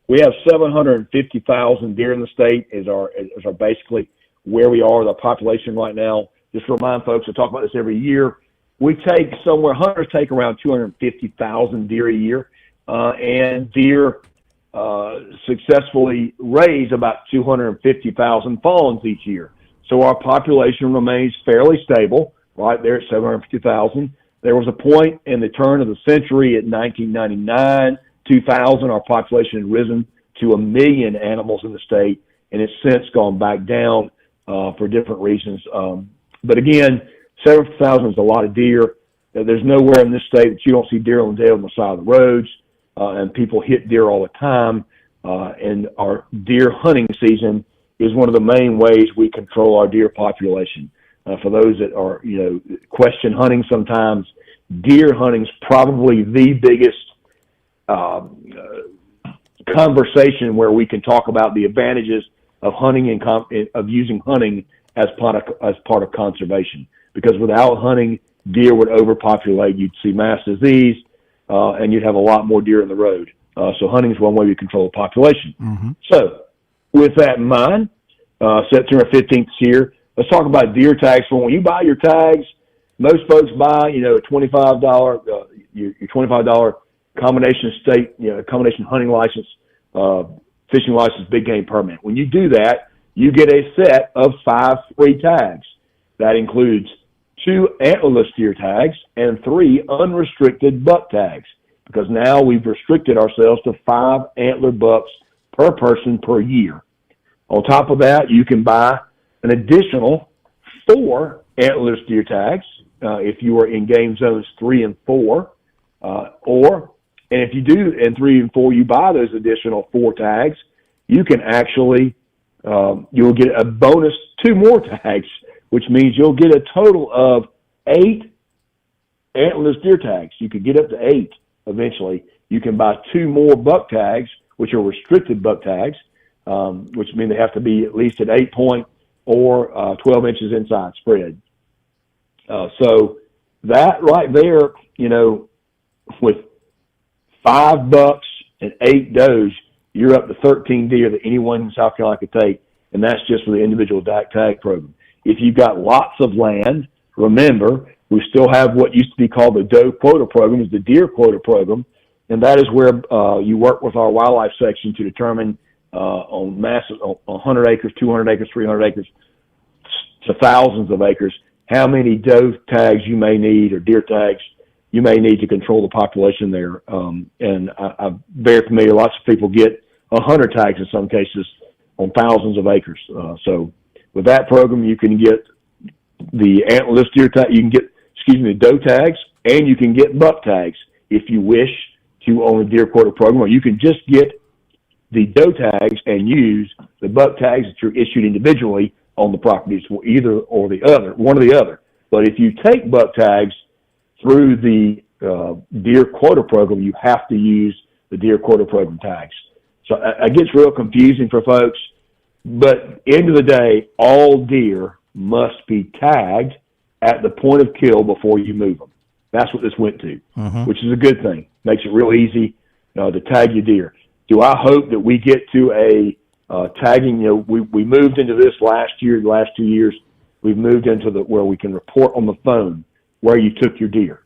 [SPEAKER 1] We have 750,000 deer in the state is our basically where we are with our population right now. Just to remind folks, I talk about this every year. Hunters take around 250,000 deer a year, and deer successfully raise about 250,000 fawns each year. So our population remains fairly stable, right there at 750,000. There was a point in the turn of the century at 1999, 2000, our population had risen to 1 million animals in the state, and it's since gone back down for different reasons. But again, 7,000 is a lot of deer. There's nowhere in this state that you don't see deer on the side of the roads, and people hit deer all the time. And our deer hunting season is one of the main ways we control our deer population. For those that are, question hunting sometimes, deer hunting is probably the biggest conversation where we can talk about the advantages of hunting and of using hunting as part of conservation. Because without hunting, deer would overpopulate. You'd see mass disease, and you'd have a lot more deer in the road. So hunting is one way we control the population.
[SPEAKER 10] Mm-hmm.
[SPEAKER 1] So with that in mind, September 15th is here. Let's talk about deer tags. So when you buy your tags, most folks buy, a $25, your $25 combination hunting license, fishing license, big game permit. When you do that, you get a set of 5 free tags. That includes 2 antlerless deer tags and 3 unrestricted buck tags, because now we've restricted ourselves to 5 antler bucks per person per year. On top of that, you can buy an additional 4 antlerless deer tags if you are in game zones 3 and 4, and if you do in 3 and 4, you buy those additional 4 tags, you can actually you'll get a bonus 2 more tags, which means you'll get a total of 8 antlerless deer tags. You could get up to 8 eventually. You can buy 2 more buck tags, which are restricted buck tags, which mean they have to be at least at 8 point or 12 inches inside spread. So that right there, with 5 bucks and 8 does, you're up to 13 deer that anyone in South Carolina could take. and that's just for the individual tag program. If you've got lots of land, remember, we still have what used to be called the doe quota program, is the deer quota program, and that is where you work with our wildlife section to determine on 100 acres, 200 acres, 300 acres, to thousands of acres, how many doe tags you may need or deer tags you may need to control the population there. And I'm very familiar. Lots of people get 100 tags in some cases on thousands of acres. So with that program, you can get the antlerless deer tag, you can get, the doe tags, and you can get buck tags if you wish to own a deer quota program, or you can just get the doe tags and use the buck tags that you're issued individually on the properties for either or the other, one or the other. But if you take buck tags through the deer quota program, you have to use the deer quota program tags. So it gets real confusing for folks, but end of the day, all deer must be tagged at the point of kill before you move them. That's what this went to, which is a good thing. Makes it real easy to tag your deer. Do I hope that we get to a tagging? We moved into this last year, the last 2 years. We've moved into where we can report on the phone where you took your deer.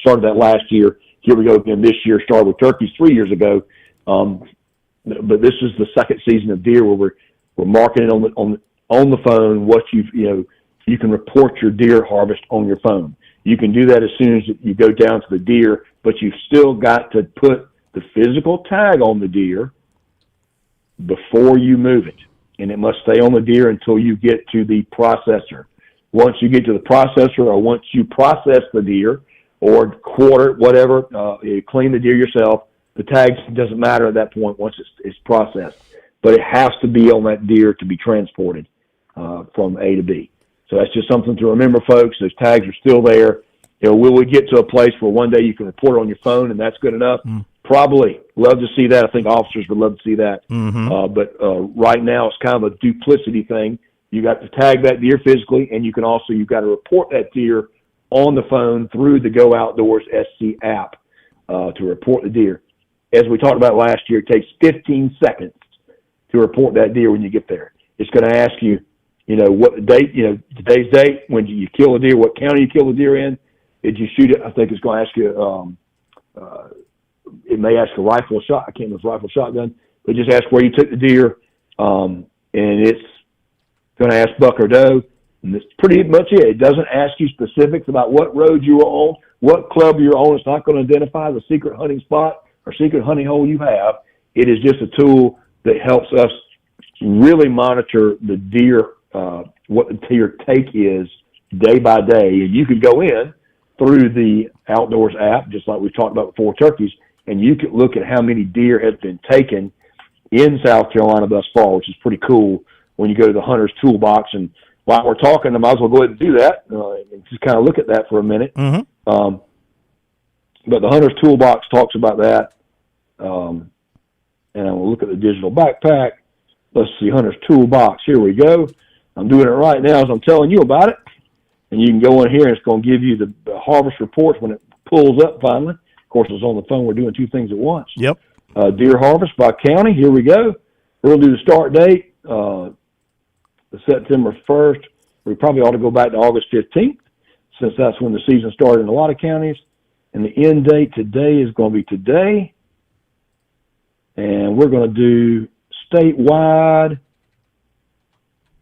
[SPEAKER 1] Started that last year. Here we go again this year. Started with turkeys 3 years ago, but this is the second season of deer where we're marking it on the phone. What you can report your deer harvest on your phone. You can do that as soon as you go down to the deer, but you've still got to put the physical tag on the deer before you move it, and it must stay on the deer until you get to the processor. Once you get to the processor, or once you process the deer or quarter, whatever, you clean the deer yourself, the tag doesn't matter at that point once it's processed. But it has to be on that deer to be transported from A to B. So that's just something to remember, folks. Those tags are still there. Will we get to a place where one day you can report it on your phone and that's good enough? Probably. Love to see that. I think officers would love to see that. But right now it's kind of a duplicity thing. You got to tag that deer physically, and you've got to report that deer on the phone through the Go Outdoors SC app to report the deer. As we talked about last year, it takes 15 seconds to report that deer when you get there. It's going to ask you, what the date, today's date, when you kill a deer, what county you kill the deer in, did you shoot it? I think it's going to ask you, it may ask a rifle shot. I can't remember if it's rifle shotgun, but just ask where you took the deer, and it's going to ask buck or doe, and that's pretty much it. It doesn't ask you specifics about what road you were on, what club you're on. It's not going to identify the secret hunting spot or secret hunting hole you have. It is just a tool that helps us really monitor the deer, what the deer take is day by day. And you can go in through the Outdoors app, just like we talked about before turkeys, and you can look at how many deer has been taken in South Carolina thus far, which is pretty cool when you go to the Hunter's Toolbox. And while we're talking, I might as well go ahead and do that and just kind of look at that for a minute. But the Hunter's Toolbox talks about that. And I will look at the digital backpack. Let's see, Hunter's Toolbox. Here we go. I'm doing it right now as I'm telling you about it. And you can go in here, and it's going to give you the harvest reports when it pulls up finally. Of course, it's on the phone. We're doing two things at once.
[SPEAKER 10] Yep.
[SPEAKER 1] Deer harvest by county. Here we go. We're going to do the start date, the September 1st. We probably ought to go back to August 15th, since that's when the season started in a lot of counties. And the end date today is going to be today. And we're going to do statewide.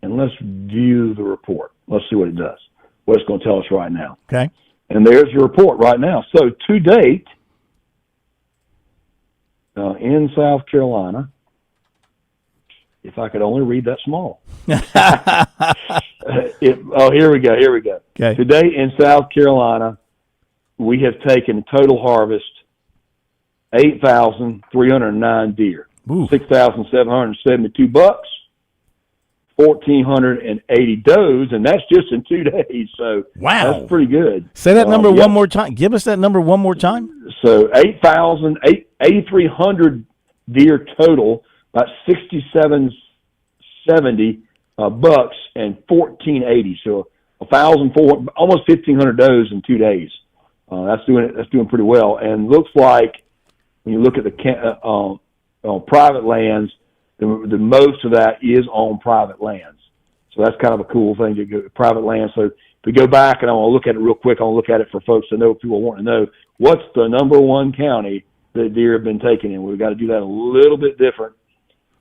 [SPEAKER 1] And let's view the report. Let's see what it does, what it's going to tell us right now.
[SPEAKER 10] Okay.
[SPEAKER 1] And there's your report right now. So to date, in South Carolina, if I could only read that small. Here we go.
[SPEAKER 10] Okay.
[SPEAKER 1] Today in South Carolina, we have taken total harvest 8,309 deer, 6,772 bucks, 1,480 does, and that's just in 2 days. So
[SPEAKER 10] wow,
[SPEAKER 1] that's pretty good.
[SPEAKER 10] Say that number one more time. Give us that number one more time.
[SPEAKER 1] So 8,300 deer total, about 6,770 bucks, and 1,480. So 1,400, almost 1,500 does in 2 days. That's doing pretty well. And looks like when you look at the private lands, the most of that is on private lands. So that's kind of a cool thing to go private land. So if we go back, and I want to look at it real quick, I want to look at it for folks to know, people want to know, what's the number one county that deer have been taken in. We've got to do that a little bit different,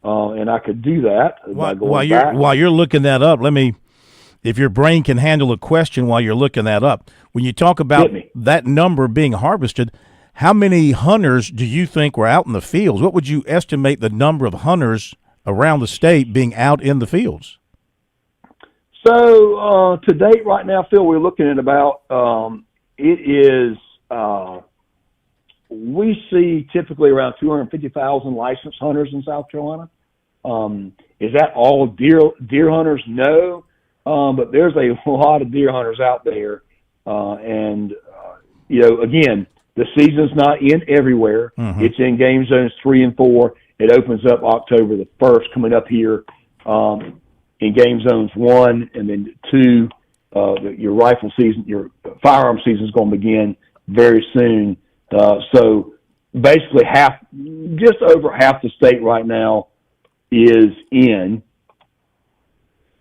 [SPEAKER 1] and I could do that by going back.
[SPEAKER 10] While you're looking that up, if your brain can handle a question while you're looking that up, when you talk about that number being harvested, how many hunters do you think were out in the fields? What would you estimate the number of hunters around the state being out in the fields?
[SPEAKER 1] So to date right now, Phil, we're looking at about we see typically around 250,000 licensed hunters in South Carolina. Is that all deer hunters? No, but there's a lot of deer hunters out there. And again, the season's not in everywhere. Mm-hmm. It's in game zones 3 and 4. It opens up October the 1st, coming up here in game zones 1 and then 2. Your rifle season, your firearm season is going to begin very soon. So basically just over half the state right now is in.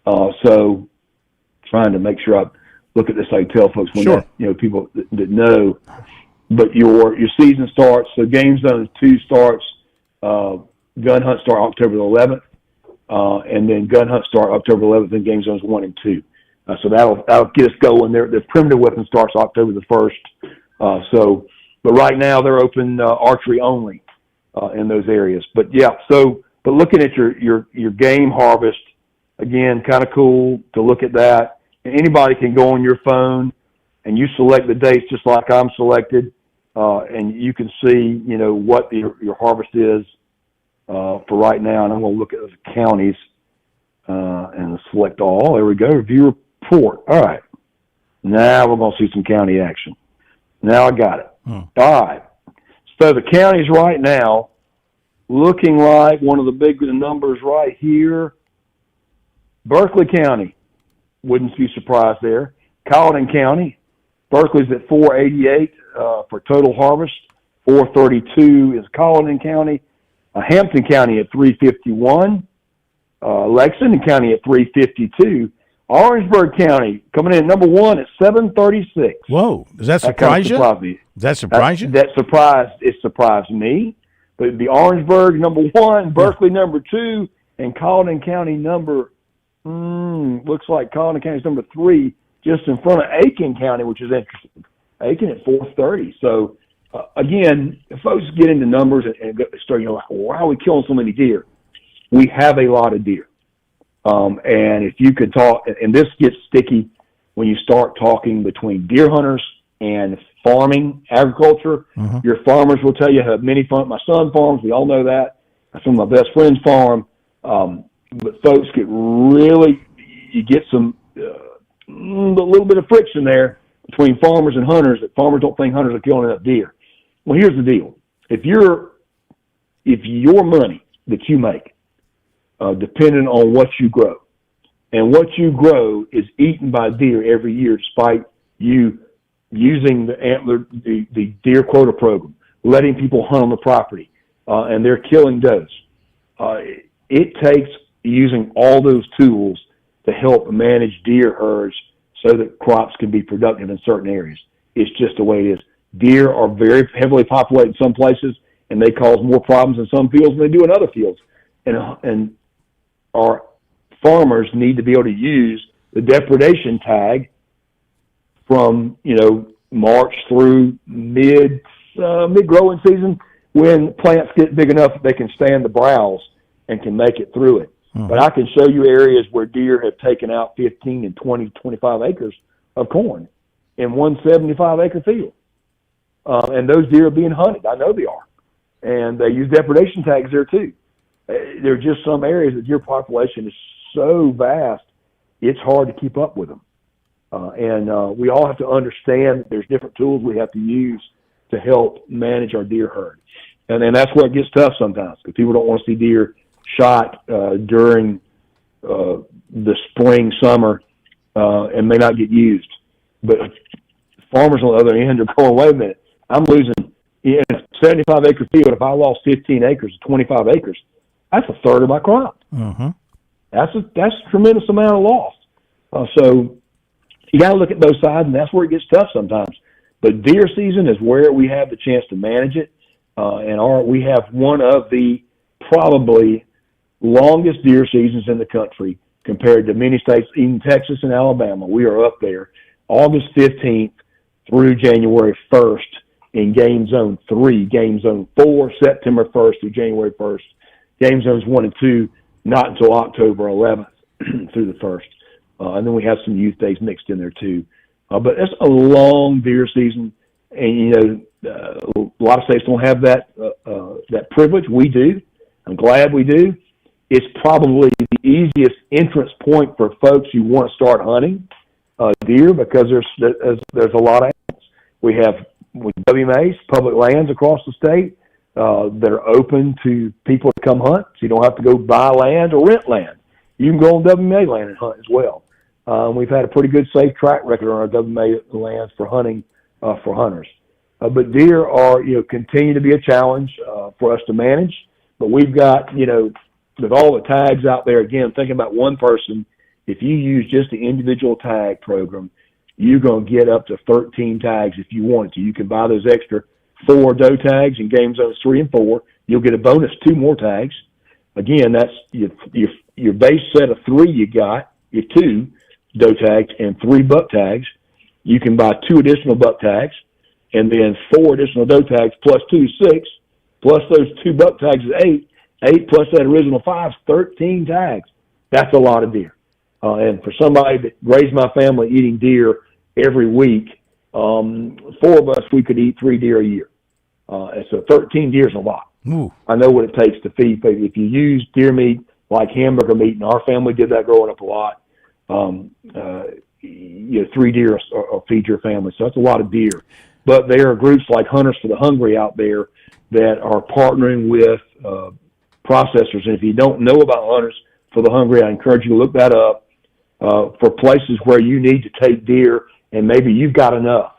[SPEAKER 1] So trying to make sure I look at this, I tell folks when
[SPEAKER 10] sure.
[SPEAKER 1] People that know. But your season starts, so game zone 2 starts, gun hunt start October the 11th, and then gun hunt start October 11th in game zones 1 and 2. So that'll get us going. The primitive weapon starts October the 1st. But right now they're open archery only in those areas. But but looking at your game harvest, again, kind of cool to look at that. And anybody can go on your phone and you select the dates just like I'm selected, and you can see what your harvest is for right now. And I'm going to look at those counties and select all. There we go. View report. All right. Now we're going to see some county action. Now I got it. All right. So the counties right now, looking like one of the big numbers right here, Berkeley County, wouldn't be surprised there. Colleton County, Berkeley's at 488 for total harvest. 432 is Colleton County. Hampton County at 351. Lexington County at 352. Orangeburg County coming in at number 1 at 736.
[SPEAKER 10] Whoa. Does that surprise you?
[SPEAKER 1] Me.
[SPEAKER 10] Does that surprise you?
[SPEAKER 1] It surprised me. But the Orangeburg number 1, Berkeley number 2, and Colleton County looks like Colleton County's number 3, just in front of Aiken County, which is interesting. Aiken at 430. So, again, if folks get into numbers and start, why are we killing so many deer? We have a lot of deer. And if you could talk, and this gets sticky when you start talking between deer hunters and farming, agriculture. Mm-hmm. Your farmers will tell you how many farms. My son farms. We all know that. Some of my best friends farm. But folks you get some a little bit of friction there between farmers and hunters, that farmers don't think hunters are killing enough deer. Well, here's the deal. If your money that you make, depending on what you grow, and what you grow is eaten by deer every year, despite you using the deer quota program, letting people hunt on the property, and they're killing does. It takes using all those tools to help manage deer herds so that crops can be productive in certain areas. It's just the way it is. Deer are very heavily populated in some places, and they cause more problems in some fields than they do in other fields. And our farmers need to be able to use the depredation tag from March through mid growing season, when plants get big enough that they can stand the browse and can make it through it. Mm-hmm. But I can show you areas where deer have taken out 15 and 20, 25 acres of corn in one 75-acre field. And those deer are being hunted. I know they are. And they use depredation tags there too. There are just some areas that deer population is so vast, it's hard to keep up with them. And we all have to understand that there's different tools we have to use to help manage our deer herd. And that's where it gets tough sometimes, because people don't want to see deer shot during the spring, summer, and may not get used. But farmers on the other end are going, wait a minute, I'm losing in a 75-acre field. If I lost 15 acres to 25 acres, that's a third of my crop.
[SPEAKER 10] Mm-hmm.
[SPEAKER 1] That's a tremendous amount of loss. So you got to look at both sides, and that's where it gets tough sometimes. But deer season is where we have the chance to manage it, and we have one of the probably longest deer seasons in the country compared to many states, even Texas and Alabama. We are up there, August 15th through January 1st in Game Zone 3, Game Zone 4, September 1st through January 1st. Game Zones 1 and 2, not until October 11th through the 1st. And then we have some youth days mixed in there too. But it's a long deer season, and a lot of states don't have that privilege. We do. I'm glad we do. It's probably the easiest entrance point for folks who want to start hunting deer because there's a lot of animals. We have WMAs, public lands across the state that are open to people to come hunt. So you don't have to go buy land or rent land. You can go on WMA land and hunt as well. We've had a pretty good safe track record on our WMA lands for hunting for hunters. But deer are, continue to be a challenge for us to manage. But we've got, with all the tags out there, again, thinking about one person, if you use just the individual tag program, you're going to get up to 13 tags if you want to. You can buy those extra 4 doe tags in Game Zones 3 and 4. You'll get a bonus 2 more tags. Again, that's your base set of 3 you got, your 2 doe tags and 3 buck tags. You can buy 2 additional buck tags and then 4 additional doe tags plus 2 is 6, plus those 2 buck tags is 8. 8 plus that original 5 is 13 tags. That's a lot of deer. And for somebody that raised my family eating deer every week, 4 of us, we could eat 3 deer a year. And so 13 deer is a lot.
[SPEAKER 10] Ooh.
[SPEAKER 1] I know what it takes to feed people. If you use deer meat like hamburger meat, and our family did that growing up a lot, 3 deer will feed your family. So that's a lot of deer. But there are groups like Hunters for the Hungry out there that are partnering with processors. And if you don't know about Hunters for the Hungry, I encourage you to look that up for places where you need to take deer and maybe you've got enough.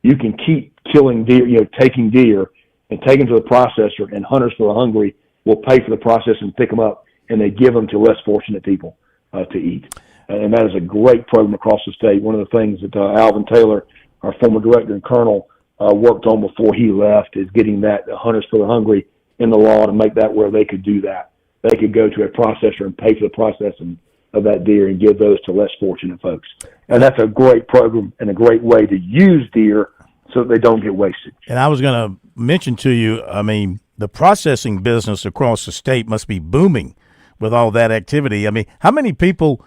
[SPEAKER 1] You can keep killing deer, taking deer and take them to the processor, and Hunters for the Hungry will pay for the process and pick them up, and they give them to less fortunate people to eat. And that is a great program across the state. One of the things that Alvin Taylor, our former director and colonel, worked on before he left is getting that Hunters for the Hungry in the law to make that where they could do that. They could go to a processor and pay for the processing of that deer and give those to less fortunate folks. And that's a great program and a great way to use deer so that they don't get wasted.
[SPEAKER 10] And I was going to mention to you, the processing business across the state must be booming with all that activity. How many people,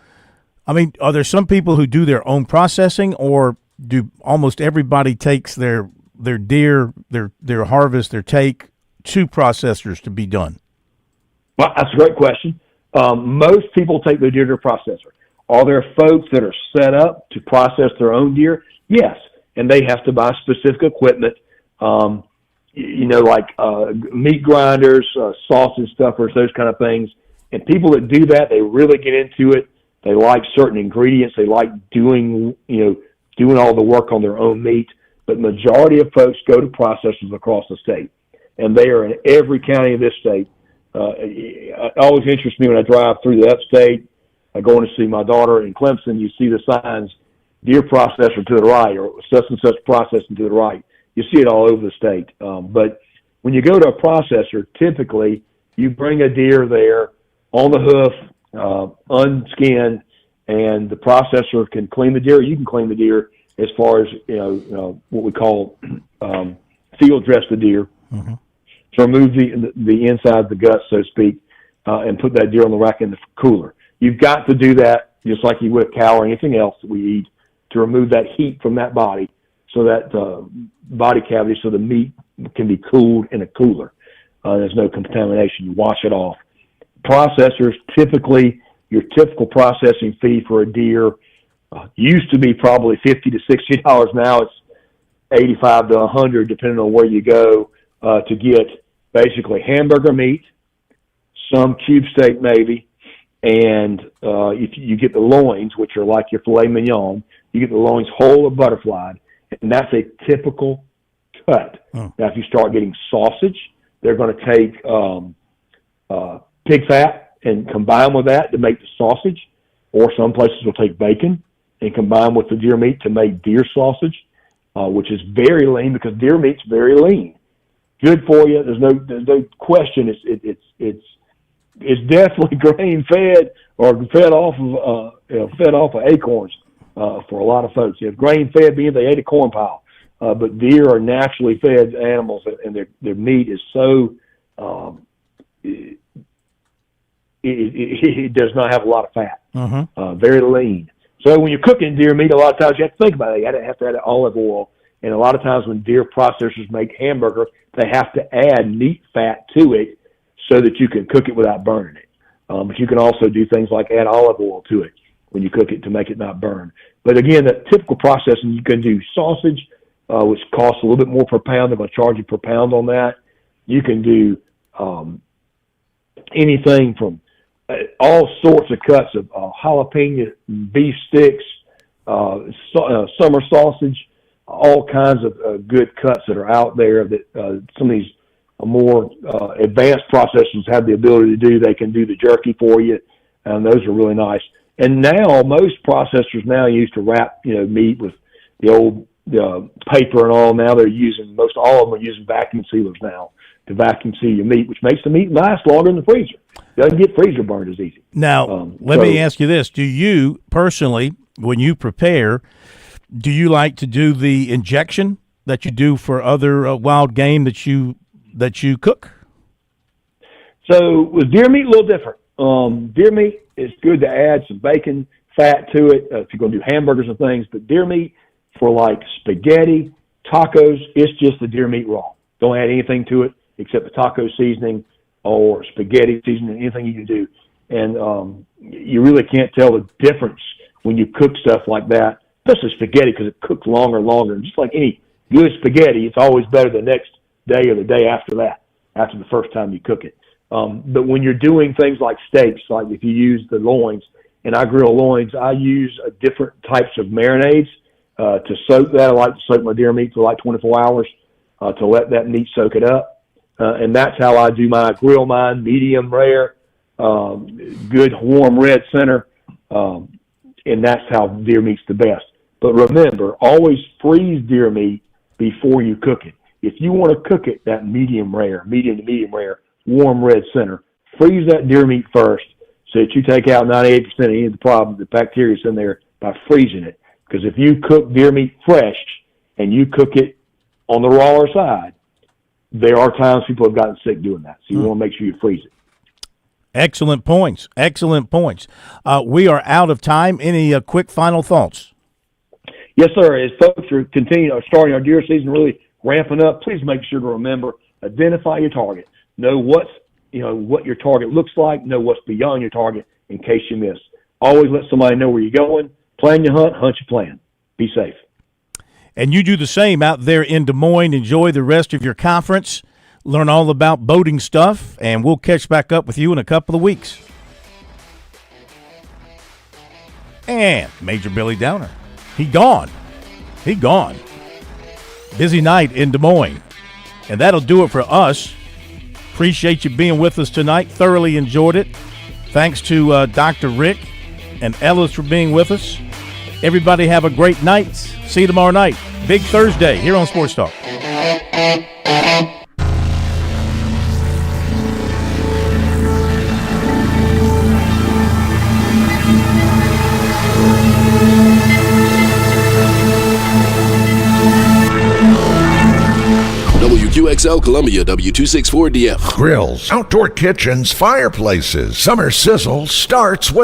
[SPEAKER 10] are there some people who do their own processing, or do almost everybody takes their deer, their harvest, their take to processors to be done?
[SPEAKER 1] Well, that's a great question. Most people take their deer to a processor. Are there folks that are set up to process their own deer? Yes, and they have to buy specific equipment, like meat grinders, sausage stuffers, those kind of things. And people that do that, they really get into it. They like certain ingredients. They like doing all the work on their own meat. But majority of folks go to processors across the state, and they are in every county of this state. It always interests me when I drive through the upstate, going to see my daughter in Clemson. You see the signs, deer processor to the right, or such and such processing to the right. You see it all over the state. But when you go to a processor, typically you bring a deer there on the hoof, unskinned, and the processor can clean the deer. You can clean the deer as far as what we call field dress the deer.
[SPEAKER 10] Mm-hmm.
[SPEAKER 1] To remove the inside, the guts, so to speak, and put that deer on the rack in the cooler. You've got to do that just like you would a cow or anything else that we eat, to remove that heat from that body, so that body cavity, so the meat can be cooled in a cooler. There's no contamination. You wash it off. Processors, typically, your typical processing fee for a deer used to be probably $50 to $60. Now it's $85 to $100, depending on where you go, to get basically hamburger meat, some cube steak maybe, and if you get the loins, which are like your filet mignon, you get the loins whole or butterflied, and that's a typical cut. Now, if you start getting sausage, they're going to take pig fat and combine with that to make the sausage, or some places will take bacon and combine with the deer meat to make deer sausage, which is very lean because deer meat's very lean. Good for you. There's no question. It's definitely grain fed or fed off of acorns for a lot of folks. You have grain fed being they ate a corn pile, but deer are naturally fed animals, and their meat is so it does not have a lot of fat. Very lean. So when you're cooking deer meat, a lot of times you have to think about it. You have to add olive oil. And a lot of times when deer processors make hamburger, they have to add meat fat to it so that you can cook it without burning it. But you can also do things like add olive oil to it when you cook it to make it not burn. But again, the typical processing, you can do sausage, which costs a little bit more per pound. They're going to charge you per pound on that. You can do anything from all sorts of cuts of jalapeno, beef sticks, summer sausage, all kinds of good cuts that are out there that some of these more advanced processors have the ability to do. They can do the jerky for you, and those are really nice. And now most processors now use to wrap meat with the old paper and all. Now they're using, most all of them are using vacuum sealers now to vacuum seal your meat, which makes the meat last longer in the freezer. It doesn't get freezer burned as easy.
[SPEAKER 10] Now, let me ask you this. Do you personally, when you prepare, do you like to do the injection that you do for other wild game that you cook?
[SPEAKER 1] So with deer meat, a little different. Deer meat, it's good to add some bacon fat to it if you're going to do hamburgers and things. But deer meat for like spaghetti, tacos, it's just the deer meat raw. Don't add anything to it except the taco seasoning or spaghetti seasoning, anything you can do. And you really can't tell the difference when you cook stuff like that, especially spaghetti, because it cooks longer and longer. And just like any good spaghetti, it's always better the next day or the day after that, after the first time you cook it. But when you're doing things like steaks, like if you use the loins, and I grill loins, I use different types of marinades to soak that. I like to soak my deer meat for like 24 hours to let that meat soak it up. And that's how I do my grill mine, medium rare, good warm red center. And that's how deer meat's the best. But remember, always freeze deer meat before you cook it. If you want to cook it, that medium to medium rare, warm red center, freeze that deer meat first so that you take out 98% of any of the problem, the bacteria's in there, by freezing it. Because if you cook deer meat fresh and you cook it on the rawer side, there are times people have gotten sick doing that. So you want to make sure you freeze it.
[SPEAKER 10] Excellent points. Excellent points. We are out of time. Any quick final thoughts?
[SPEAKER 1] Yes, sir. As folks are starting our deer season, really ramping up, please make sure to remember, identify your target. Know what your target looks like. Know what's beyond your target in case you miss. Always let somebody know where you're going. Plan your hunt, hunt your plan. Be safe.
[SPEAKER 10] And you do the same out there in Des Moines. Enjoy the rest of your conference. Learn all about boating stuff, and we'll catch back up with you in a couple of weeks. And Major Billy Downer. He gone. Busy night in Des Moines. And that'll do it for us. Appreciate you being with us tonight. Thoroughly enjoyed it. Thanks to Dr. Rick and Ellis for being with us. Everybody have a great night. See you tomorrow night. Big Thursday here on Sports Talk.
[SPEAKER 2] WQXL Columbia, W264DF.
[SPEAKER 5] Grills, outdoor kitchens, fireplaces. Summer Sizzle starts with